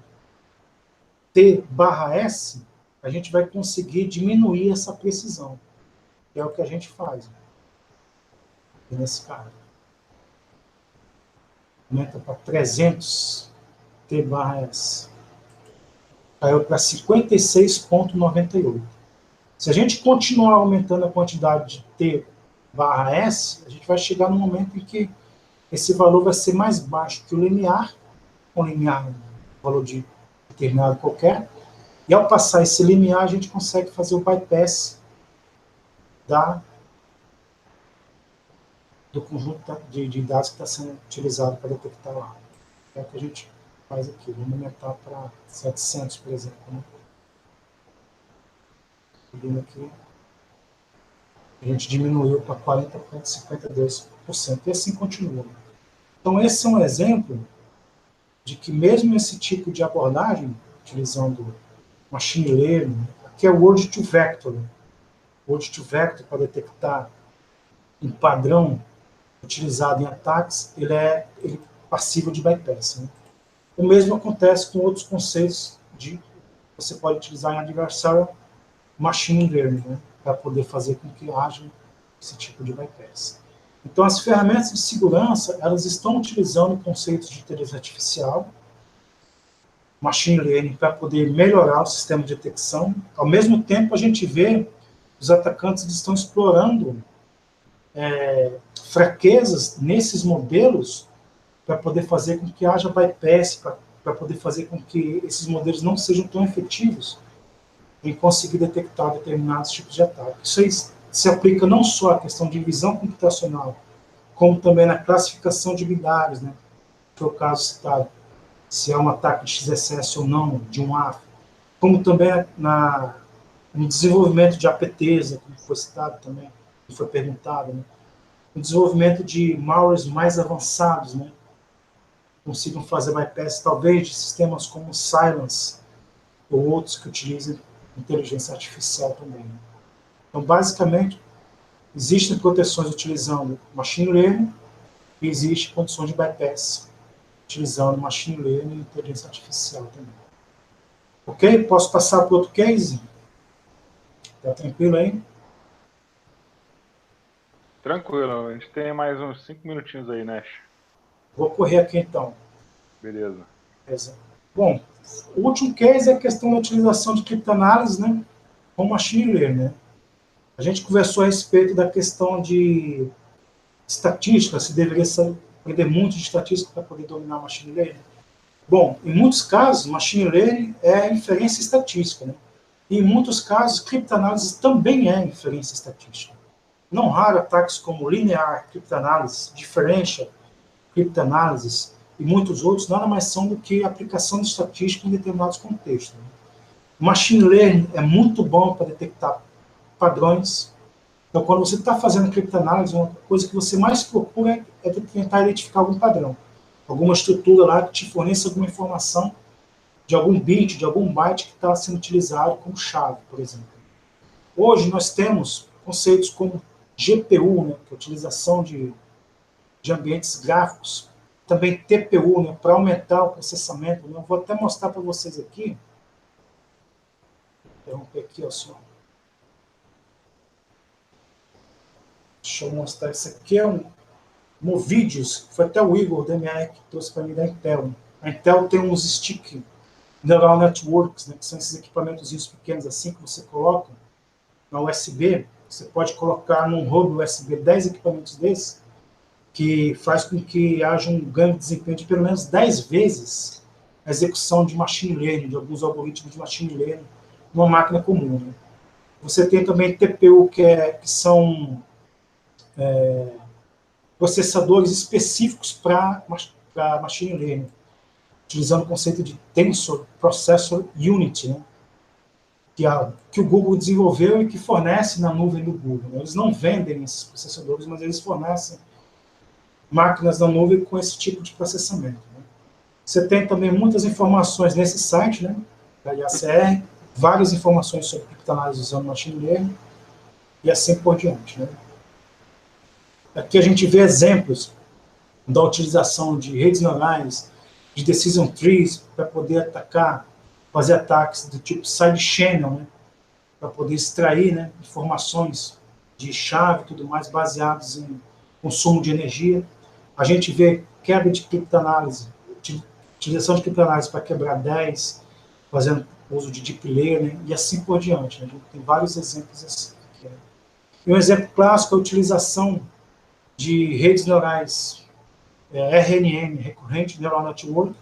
Speaker 2: T/S, a gente vai conseguir diminuir essa precisão. Que é o que a gente faz. Nesse caso. Aumenta para 300 T/S. Caiu para 56,98. Se a gente continuar aumentando a quantidade de T/S, a gente vai chegar no momento em que esse valor vai ser mais baixo que o limiar, um limiar, um valor de determinado qualquer, e ao passar esse limiar, a gente consegue fazer o bypass do conjunto de dados que está sendo utilizado para detectar lá. É o que a gente faz aqui. Vamos aumentar para 700, por exemplo. Né? Subindo aqui, a gente diminuiu para 40,52%. E assim continua. Então, esse é um exemplo de que mesmo esse tipo de abordagem, utilizando machine learning, aqui é o word to vector. Word to vector para detectar um padrão utilizado em ataques, ele é passível de bypass. Né? O mesmo acontece com outros conceitos de você pode utilizar em adversarial machine learning, né? Para poder fazer com que haja esse tipo de bypass. Então, as ferramentas de segurança, elas estão utilizando conceitos de inteligência artificial, machine learning, para poder melhorar o sistema de detecção. Ao mesmo tempo, a gente vê os atacantes estão explorando fraquezas nesses modelos para poder fazer com que haja bypass, para poder fazer com que esses modelos não sejam tão efetivos em conseguir detectar determinados tipos de ataque. Isso aí se aplica não só à questão de visão computacional, como também na classificação de binários, né? Que é o caso citado, se é um ataque de XSS ou não, de um AF, como também no desenvolvimento de APTs, como foi citado também, que foi perguntado, né? No desenvolvimento de malwares mais avançados, né? Consigam fazer bypass, talvez, de sistemas como Silence ou outros que utilizem inteligência artificial também. Né? Então, basicamente, existem proteções utilizando machine learning e existem condições de bypass utilizando machine learning e inteligência artificial também. Ok? Posso passar para outro case? Tá tranquilo aí?
Speaker 1: Tranquilo, a gente tem mais uns 5 minutinhos aí, Nash.
Speaker 2: Vou correr aqui então.
Speaker 1: Beleza.
Speaker 2: Bom, o último case é a questão da utilização de criptoanálise, né, com machine learning. Né? A gente conversou a respeito da questão de estatística, se deveria aprender muito de estatística para poder dominar machine learning. Bom, em muitos casos, machine learning é inferência estatística. Né? E em muitos casos, criptoanálise também é inferência estatística. Não raro, ataques como linear cryptanalysis, differential cryptanalysis e muitos outros nada mais são do que aplicação de estatística em determinados contextos. Machine learning é muito bom para detectar padrões. Então, quando você está fazendo criptanálise, uma coisa que você mais procura é tentar identificar algum padrão, alguma estrutura lá que te forneça alguma informação de algum bit, de algum byte que está sendo utilizado como chave, por exemplo. Hoje nós temos conceitos como GPU, né, que é a utilização de ambientes gráficos, também TPU, né, para aumentar o processamento. Né, eu vou até mostrar para vocês aqui. Vou interromper aqui, ó, só. Deixa eu mostrar. Isso aqui é um Movidius, foi até o Igor da MR que trouxe para mim da Intel. A Intel tem uns stick neural networks, né, que são esses equipamentos pequenos assim que você coloca na USB. Você pode colocar num hub USB 10 equipamentos desses, que faz com que haja um ganho de desempenho de pelo menos 10 vezes a execução de machine learning, de alguns algoritmos de machine learning, numa máquina comum. Né? Você tem também TPU, que são processadores específicos para machine learning, utilizando o conceito de Tensor Processor Unit, né? que o Google desenvolveu e que fornece na nuvem do Google. Né? Eles não vendem esses processadores, mas eles fornecem máquinas na nuvem com esse tipo de processamento. Né? Você tem também muitas informações nesse site, né, da IACR, várias informações sobre criptanálise usando machine learning e assim por diante. Né? Aqui a gente vê exemplos da utilização de redes neurais, de decision trees, para poder atacar, fazer ataques do tipo side channel, né, para poder extrair, né, informações de chave e tudo mais baseados em consumo de energia. A gente vê quebra de criptanálise, utilização de criptanálise para quebrar 10, fazendo uso de deep layer, né, e assim por diante. Né? A gente tem vários exemplos assim. Aqui, né? E um exemplo clássico é a utilização de redes neurais RNN, Recurrent Neural Network,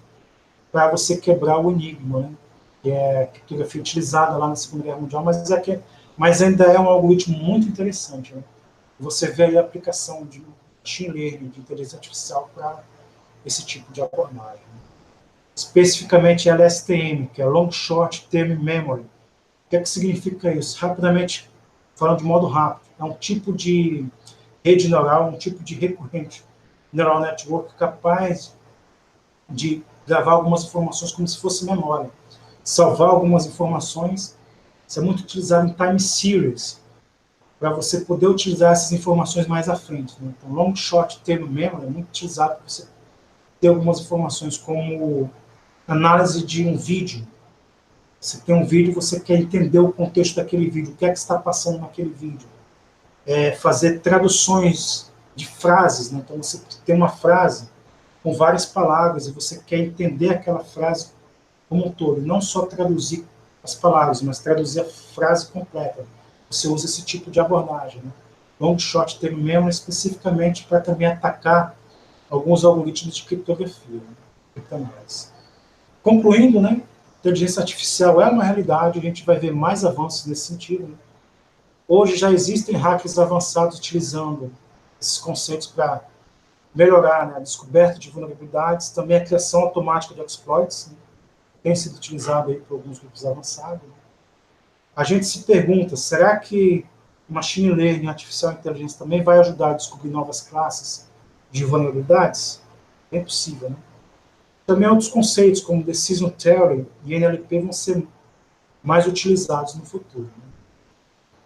Speaker 2: para você quebrar o Enigma, né? Que é criptografia utilizada lá na Segunda Guerra Mundial, mas ainda é um algoritmo muito interessante. Né? Você vê aí a aplicação de machine learning, de inteligência artificial para esse tipo de abordagem. Né? Especificamente LSTM, que é Long Short Term Memory. O que é que significa isso? Rapidamente, falando de modo rápido, é um tipo de rede neural, um tipo de recorrente neural network capaz de gravar algumas informações como se fosse memória, salvar algumas informações. Isso é muito utilizado em time series, para você poder utilizar essas informações mais à frente. Né? Então, long short term memory é muito utilizado para você ter algumas informações, como análise de um vídeo. Você tem um vídeo, você quer entender o contexto daquele vídeo, o que é que está passando naquele vídeo. Fazer traduções de frases. Né? Então, você tem uma frase com várias palavras e você quer entender aquela frase como um todo, não só traduzir as palavras, mas traduzir a frase completa. você usa esse tipo de abordagem, né? Long shot term memory especificamente para também atacar alguns algoritmos de criptografia, né? Criptanálise. Concluindo, né, inteligência artificial é uma realidade, a gente vai ver mais avanços nesse sentido, né? Hoje já existem hackers avançados utilizando esses conceitos para melhorar, né, a descoberta de vulnerabilidades, também a criação automática de exploits, né, tem sido utilizado aí por alguns grupos avançados. Né? A gente se pergunta, será que machine learning, artificial inteligência também vai ajudar a descobrir novas classes de vulnerabilidades? É possível, né? Também outros conceitos, como Decision Theory e NLP, vão ser mais utilizados no futuro. Né?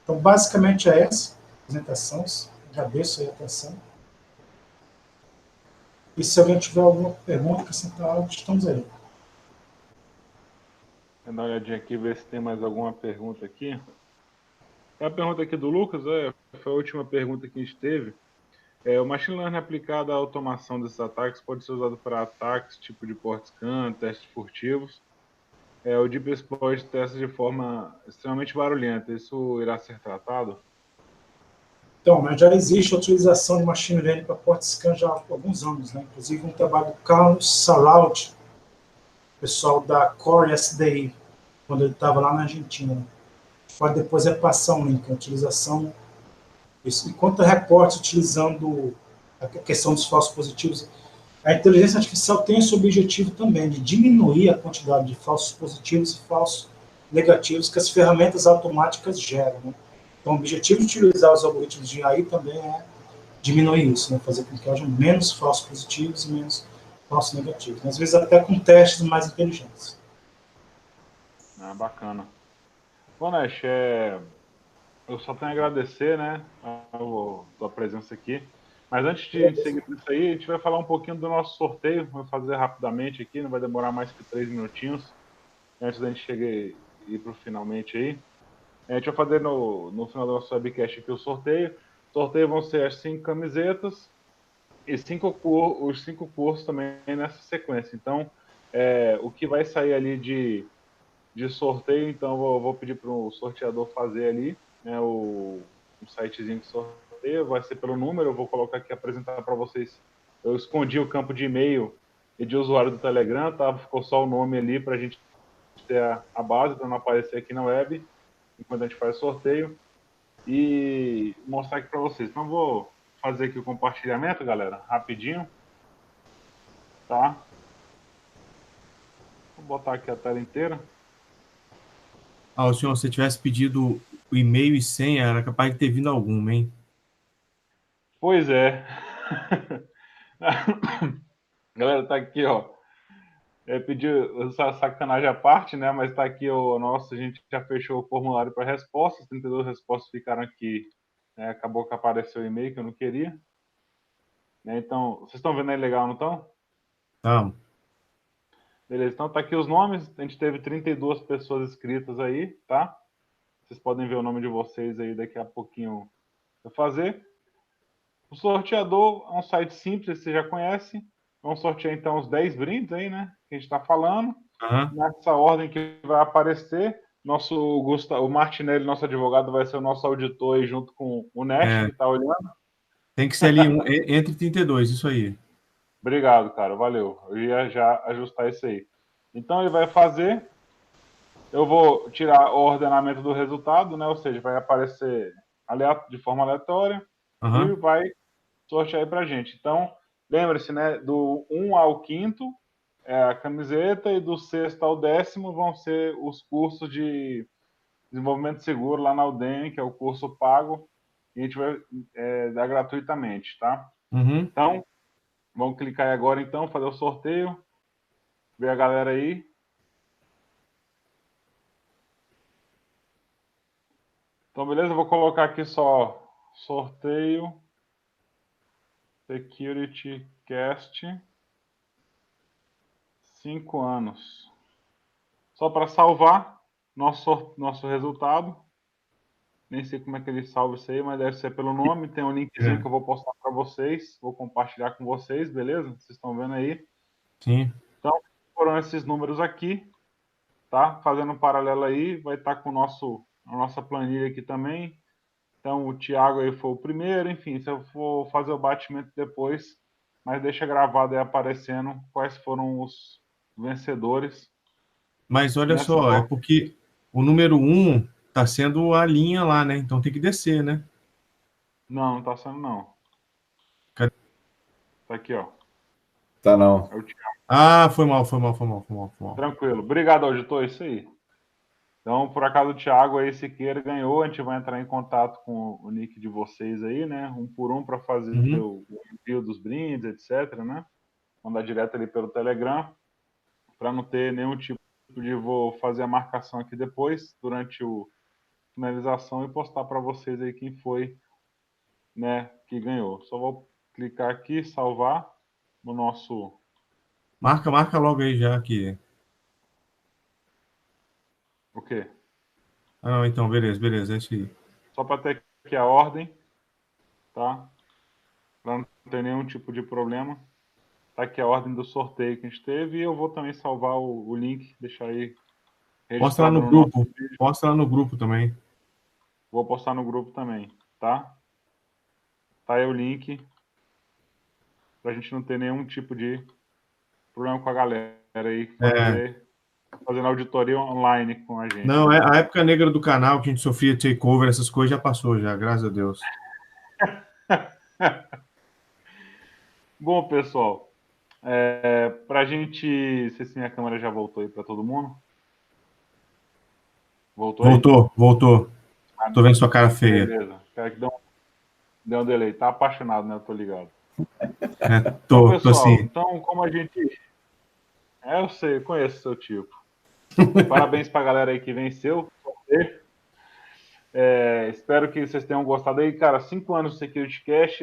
Speaker 2: Então, basicamente é essa a apresentação. Agradeço a atenção. E se alguém tiver alguma pergunta, acrescentar algo, estamos aí.
Speaker 1: Vou dar uma olhadinha aqui, ver se tem mais alguma pergunta aqui. Tem a pergunta aqui do Lucas, foi a última pergunta que a gente teve. O machine learning aplicado à automação desses ataques pode ser usado para ataques tipo de port scan, testes furtivos. O Deep Exploit testa de forma extremamente barulhenta. Isso irá ser tratado?
Speaker 2: Então, mas já existe a utilização de machine learning para port scan já há alguns anos, né? Inclusive um trabalho do Carlos Saraut, pessoal da Core SDI, quando ele estava lá na Argentina. Né? Pode depois passar um link, a utilização. Isso. Enquanto a reportes utilizando a questão dos falsos positivos, a inteligência artificial tem esse objetivo também, de diminuir a quantidade de falsos positivos e falsos negativos que as ferramentas automáticas geram. Né? Então, o objetivo de utilizar os algoritmos de AI também é diminuir isso, né? Fazer com que haja menos falsos positivos e menos falsos negativos. Às vezes até com testes mais inteligentes.
Speaker 1: Bacana. Bom, Nash, eu só tenho a agradecer, né, a tua presença aqui. Mas antes de seguir isso aí, a gente vai falar um pouquinho do nosso sorteio. Vou fazer rapidamente aqui, não vai demorar mais que 3 minutinhos, antes da gente chegar e ir para o finalmente aí. A gente vai fazer no final do nosso webcast aqui o sorteio. O sorteio vão ser as 5 camisetas e os 5 cursos também nessa sequência. Então, o que vai sair ali de sorteio, então vou pedir para o sorteador fazer ali, né, um sitezinho de sorteio, vai ser pelo número, eu vou colocar aqui, apresentar para vocês. Eu escondi o campo de e-mail e de usuário do Telegram, tá? Ficou só o nome ali para a gente ter a base, para não aparecer aqui na web, enquanto a gente faz o sorteio, e mostrar aqui para vocês. Então, vou fazer aqui o compartilhamento, galera, rapidinho, tá? Vou botar aqui a tela inteira.
Speaker 3: O senhor, se tivesse pedido o e-mail e senha, era capaz de ter vindo alguma, hein?
Speaker 1: Pois é. Galera, tá aqui, ó. Pediu essa sacanagem à parte, né? Mas tá aqui o nosso, a gente já fechou o formulário para respostas, 32 respostas ficaram aqui. Né? Acabou que apareceu o e-mail que eu não queria. Né? Então, vocês estão vendo aí legal, não estão?
Speaker 3: Tá.
Speaker 1: Beleza, então tá aqui os nomes. A gente teve 32 pessoas inscritas aí, tá? Vocês podem ver o nome de vocês aí daqui a pouquinho para fazer. O sorteador é um site simples, você já conhece. Vamos sortear então os 10 brindes aí, né? Que a gente está falando.
Speaker 3: Uhum.
Speaker 1: Nessa ordem que vai aparecer, o Martinelli, nosso advogado, vai ser o nosso auditor aí junto com o Nash, que está olhando.
Speaker 3: Tem que ser ali entre 32, isso aí.
Speaker 1: Obrigado, cara, valeu. Eu ia já ajustar isso aí. Então ele vai fazer. Eu vou tirar o ordenamento do resultado, né? Ou seja, vai aparecer de forma aleatória e vai sortear aí pra gente. Então, lembre-se, né? Do 1 ao 5º é a camiseta e do 6º ao 10º vão ser os cursos de desenvolvimento seguro lá na Udemy, que é o curso pago, e a gente vai dar gratuitamente, tá?
Speaker 3: Uhum.
Speaker 1: Então, vamos clicar aí agora, então, fazer o sorteio, ver a galera aí. Então, beleza? Eu vou colocar aqui só sorteio Security Cast 5 anos. Só para salvar nosso resultado. Nem sei como é que ele salva isso aí, mas deve ser pelo nome. Tem um linkzinho que eu vou postar para vocês. Vou compartilhar com vocês, beleza? Vocês estão vendo aí?
Speaker 3: Sim.
Speaker 1: Então, foram esses números aqui, tá? Fazendo um paralelo aí, vai estar com o nosso a nossa planilha aqui também. Então, o Thiago aí foi o primeiro. Enfim, se eu for fazer o batimento depois, mas deixa gravado aí aparecendo quais foram os vencedores.
Speaker 3: Mas olha
Speaker 1: Nessa
Speaker 3: só, é
Speaker 1: ordem.
Speaker 3: porque o número 1 está sendo a linha lá, né? Então tem que descer, né?
Speaker 1: Não tá sendo, não.
Speaker 3: Cadê?
Speaker 1: Tá aqui, ó.
Speaker 4: Tá não.
Speaker 1: É o Thiago.
Speaker 3: Ah, foi mal.
Speaker 1: Tranquilo. Obrigado, auditor. Isso aí. Então, por acaso, o Thiago aí, Siqueira, ganhou. A gente vai entrar em contato com o nick de vocês aí, né? Um por um para fazer
Speaker 3: Uhum.
Speaker 1: o envio dos brindes, etc, né? Mandar direto ali pelo Telegram, para não ter nenhum tipo de... Vou fazer a marcação aqui depois, durante a finalização, e postar para vocês aí quem foi, né, que ganhou. Só vou clicar aqui, salvar no nosso...
Speaker 3: Marca logo aí já que.
Speaker 1: O quê?
Speaker 3: Ah, não, então, beleza, é isso aí.
Speaker 1: Só para ter aqui a ordem, tá? Para não ter nenhum tipo de problema. Tá aqui a ordem do sorteio que a gente teve, e eu vou também salvar o link, deixar aí
Speaker 3: Posta lá
Speaker 1: registrado
Speaker 3: no
Speaker 1: no nosso
Speaker 3: grupo.
Speaker 1: vídeo.
Speaker 3: Posta lá no grupo também.
Speaker 1: Vou postar no grupo também, tá? Tá aí o link, pra gente não ter nenhum tipo de problema com a galera aí, fazendo auditoria online com a gente.
Speaker 3: Não, a época negra do canal, que a gente sofria takeover, essas coisas, já passou já, graças a Deus.
Speaker 1: Bom, pessoal, pra gente... Não sei se minha câmera já voltou aí pra todo mundo. Voltou aí?
Speaker 3: Voltou. Tô vendo sua cara feia.
Speaker 1: Beleza. Cara, que deu um delay. Tá apaixonado, né? Eu tô ligado.
Speaker 3: Tô
Speaker 1: Pessoal,
Speaker 3: assim.
Speaker 1: então, como a gente... eu sei, eu conheço o seu tipo. Parabéns pra galera aí que venceu. Espero que vocês tenham gostado aí. Cara, 5 anos do Security Cash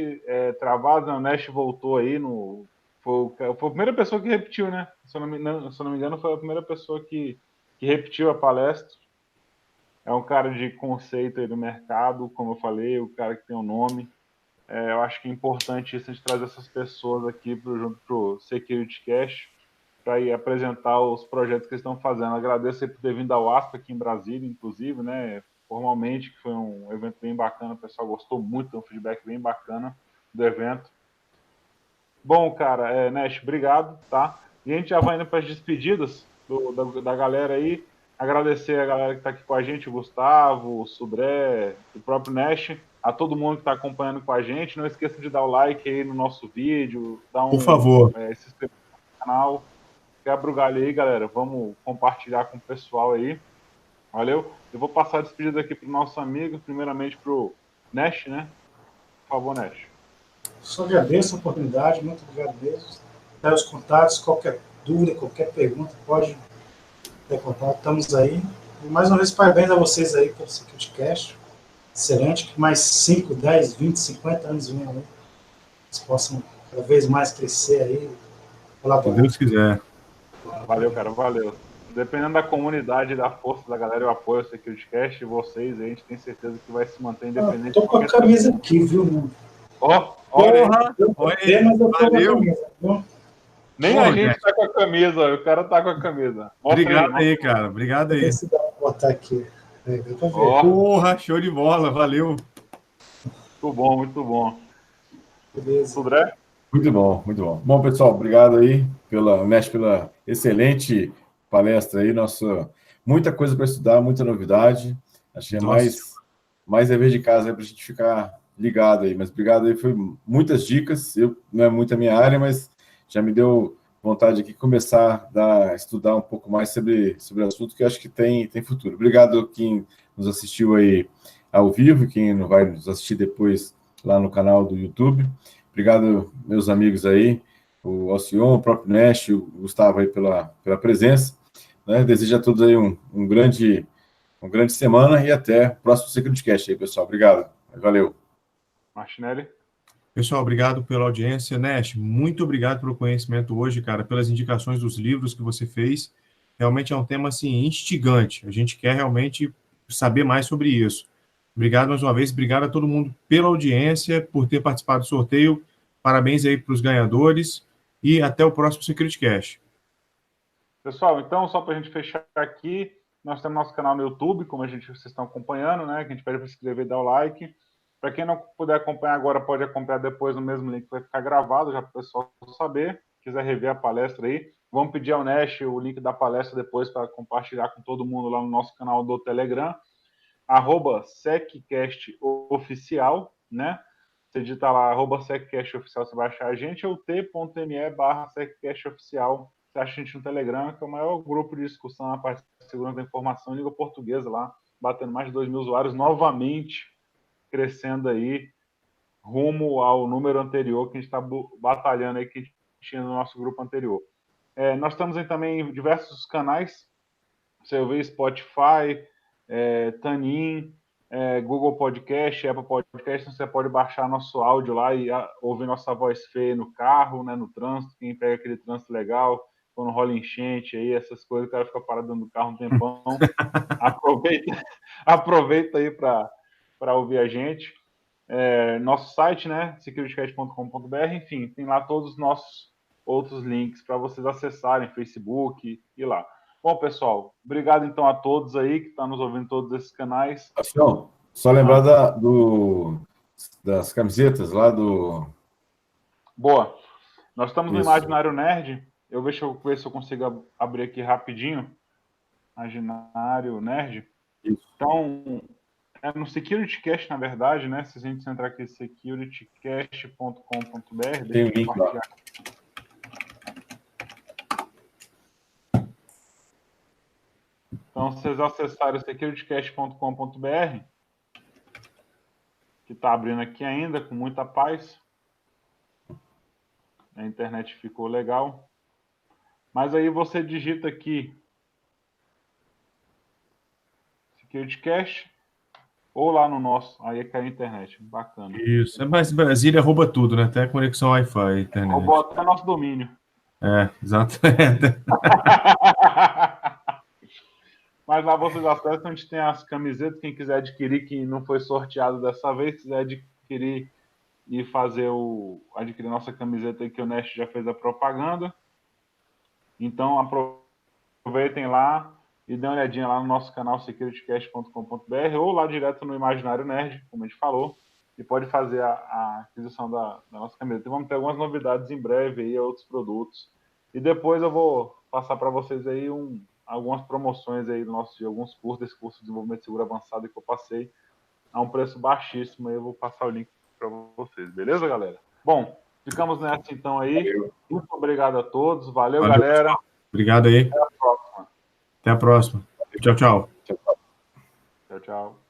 Speaker 1: travado, né? O Nash voltou aí no... Foi a primeira pessoa que repetiu, né? Se eu não me engano, foi a primeira pessoa que repetiu a palestra. É um cara de conceito aí do mercado, como eu falei, o cara que tem um nome. Eu acho que é importante isso, a gente trazer essas pessoas aqui junto pro Security Cash para ir apresentar os projetos que eles estão fazendo. Agradeço aí por ter vindo ao ASP aqui em Brasília, inclusive, né? Formalmente, que foi um evento bem bacana, o pessoal gostou muito, tem um feedback bem bacana do evento. Bom, cara, Nash, obrigado, tá? E a gente já vai indo para as despedidas da galera aí. Agradecer a galera que está aqui com a gente, o Gustavo, o Sudré, o próprio Nash, a todo mundo que está acompanhando com a gente. Não esqueça de dar o like aí no nosso vídeo,
Speaker 3: Por favor.
Speaker 1: Se inscrever no canal. Quebra o galho aí, galera. Vamos compartilhar com o pessoal aí. Valeu? Eu vou passar a despedida aqui para o nosso amigo, primeiramente para o Nash, né? Por favor, Nash.
Speaker 2: Só agradeço a oportunidade, muito obrigado mesmo. Dá os contatos, qualquer dúvida, qualquer pergunta, pode ter contato, estamos aí. E mais uma vez, parabéns a vocês aí pelo Security Cash. Excelente, que mais 5, 10, 20, 50 anos venham aí. Eles possam cada vez mais crescer aí.
Speaker 3: Se Deus quiser.
Speaker 1: Valeu, cara, valeu. Dependendo da comunidade e da força da galera, eu apoio o Security Cash e vocês, a gente tem certeza que vai se manter independente.
Speaker 2: Tô com a camisa aqui, viu, mano?
Speaker 1: Olha
Speaker 3: aí, valeu.
Speaker 1: Nem porra, a gente tá com a camisa, o cara tá com a camisa.
Speaker 3: Obrigado aí, cara. Obrigado aí.
Speaker 2: Esse dá pra botar aqui.
Speaker 3: Porra, show de bola, valeu.
Speaker 1: Muito bom, muito bom.
Speaker 2: Beleza.
Speaker 1: Sudré?
Speaker 4: Muito bom, muito bom. Bom, pessoal, obrigado aí pela excelente palestra aí. Nossa, muita coisa para estudar, muita novidade. Achei mais dever de casa aí para a gente ficar ligado aí. Mas obrigado aí, foi muitas dicas. Não é muito a minha área, mas já me deu vontade aqui de começar a estudar um pouco mais sobre o assunto, que eu acho que tem futuro. Obrigado quem nos assistiu aí ao vivo, quem não vai nos assistir depois lá no canal do YouTube. Obrigado, meus amigos aí, o Alcion, o próprio Nash, o Gustavo aí pela presença. Né? Desejo a todos aí uma grande semana e até o próximo Security Cast aí, pessoal. Obrigado. Valeu.
Speaker 1: Martinelli?
Speaker 3: Pessoal, obrigado pela audiência. Nash, muito obrigado pelo conhecimento hoje, cara, pelas indicações dos livros que você fez. Realmente é um tema, assim, instigante. A gente quer realmente saber mais sobre isso. Obrigado mais uma vez, obrigado a todo mundo pela audiência, por ter participado do sorteio. Parabéns aí para os ganhadores e até o próximo Security Cash.
Speaker 1: Pessoal, então, só para a gente fechar aqui, Nós temos nosso canal no YouTube, como vocês estão acompanhando, né? Que a gente pede para se inscrever e dar o like. Para quem não puder acompanhar agora, pode acompanhar depois no mesmo link que vai ficar gravado, já para o pessoal saber. Se quiser rever a palestra aí, vamos pedir ao Nash o link da palestra depois para compartilhar com todo mundo lá no nosso canal do Telegram, @seccast_oficial, né? Você digita lá, @seccast_oficial, você vai achar a gente, ou t.me/seccast_oficial. Você acha a gente no Telegram, que é o maior grupo de discussão na parte de segurança da informação em língua portuguesa lá, batendo mais de 2.000 usuários novamente, crescendo aí, rumo ao número anterior que a gente está batalhando aí, que a gente tinha no nosso grupo anterior. Nós estamos aí também em diversos canais, você vê Spotify, Tanin, Google Podcast, Apple Podcast, você pode baixar nosso áudio lá e ouvir nossa voz feia no carro, né, no trânsito, quem pega aquele trânsito legal, quando rola enchente aí, essas coisas, o cara fica parado dentro do carro um tempão. aproveita aí para ouvir a gente. Nosso site, né, securitycast.com.br, enfim, tem lá todos os nossos outros links para vocês acessarem, Facebook e lá. Bom, pessoal, obrigado então a todos aí que estão nos ouvindo em todos esses canais.
Speaker 4: Só lembrar das camisetas lá do...
Speaker 1: Boa. Nós estamos no Imaginário Nerd. Deixa eu ver se eu consigo abrir aqui rapidinho. Imaginário Nerd.
Speaker 4: Isso.
Speaker 1: Então, no SecurityCast, na verdade, né? Se a gente entrar aqui, securitycast.com.br,
Speaker 4: tem um link lá.
Speaker 1: Então, se vocês acessarem o securitycast.com.br, que está abrindo aqui ainda, com muita paz. A internet ficou legal. Mas aí você digita aqui SecurityCast ou lá no nosso, aí cai a internet. Bacana.
Speaker 3: Isso, mas Brasília rouba tudo, né? Até conexão Wi-Fi, internet.
Speaker 1: Roubou até nosso domínio.
Speaker 3: Exatamente.
Speaker 1: Mas lá vocês acessam, a gente tem as camisetas, quem quiser adquirir, que não foi sorteado dessa vez, quiser adquirir e adquirir nossa camiseta aí, que o Nest já fez a propaganda. Então aproveitem lá e dêem uma olhadinha lá no nosso canal securitycast.com.br ou lá direto no Imaginário Nerd, como a gente falou, e pode fazer a aquisição da nossa camiseta. E vamos ter algumas novidades em breve aí, outros produtos. E depois eu vou passar para vocês aí algumas promoções aí de alguns cursos, desse curso de desenvolvimento de seguro avançado que eu passei a um preço baixíssimo. Aí eu vou passar o link para vocês, beleza, galera? Bom, ficamos nessa então aí. Valeu. Muito obrigado a todos. Valeu, galera.
Speaker 3: Pessoal. Obrigado aí.
Speaker 1: Até a próxima.
Speaker 3: Até a próxima. Tchau, tchau.
Speaker 1: Tchau, tchau.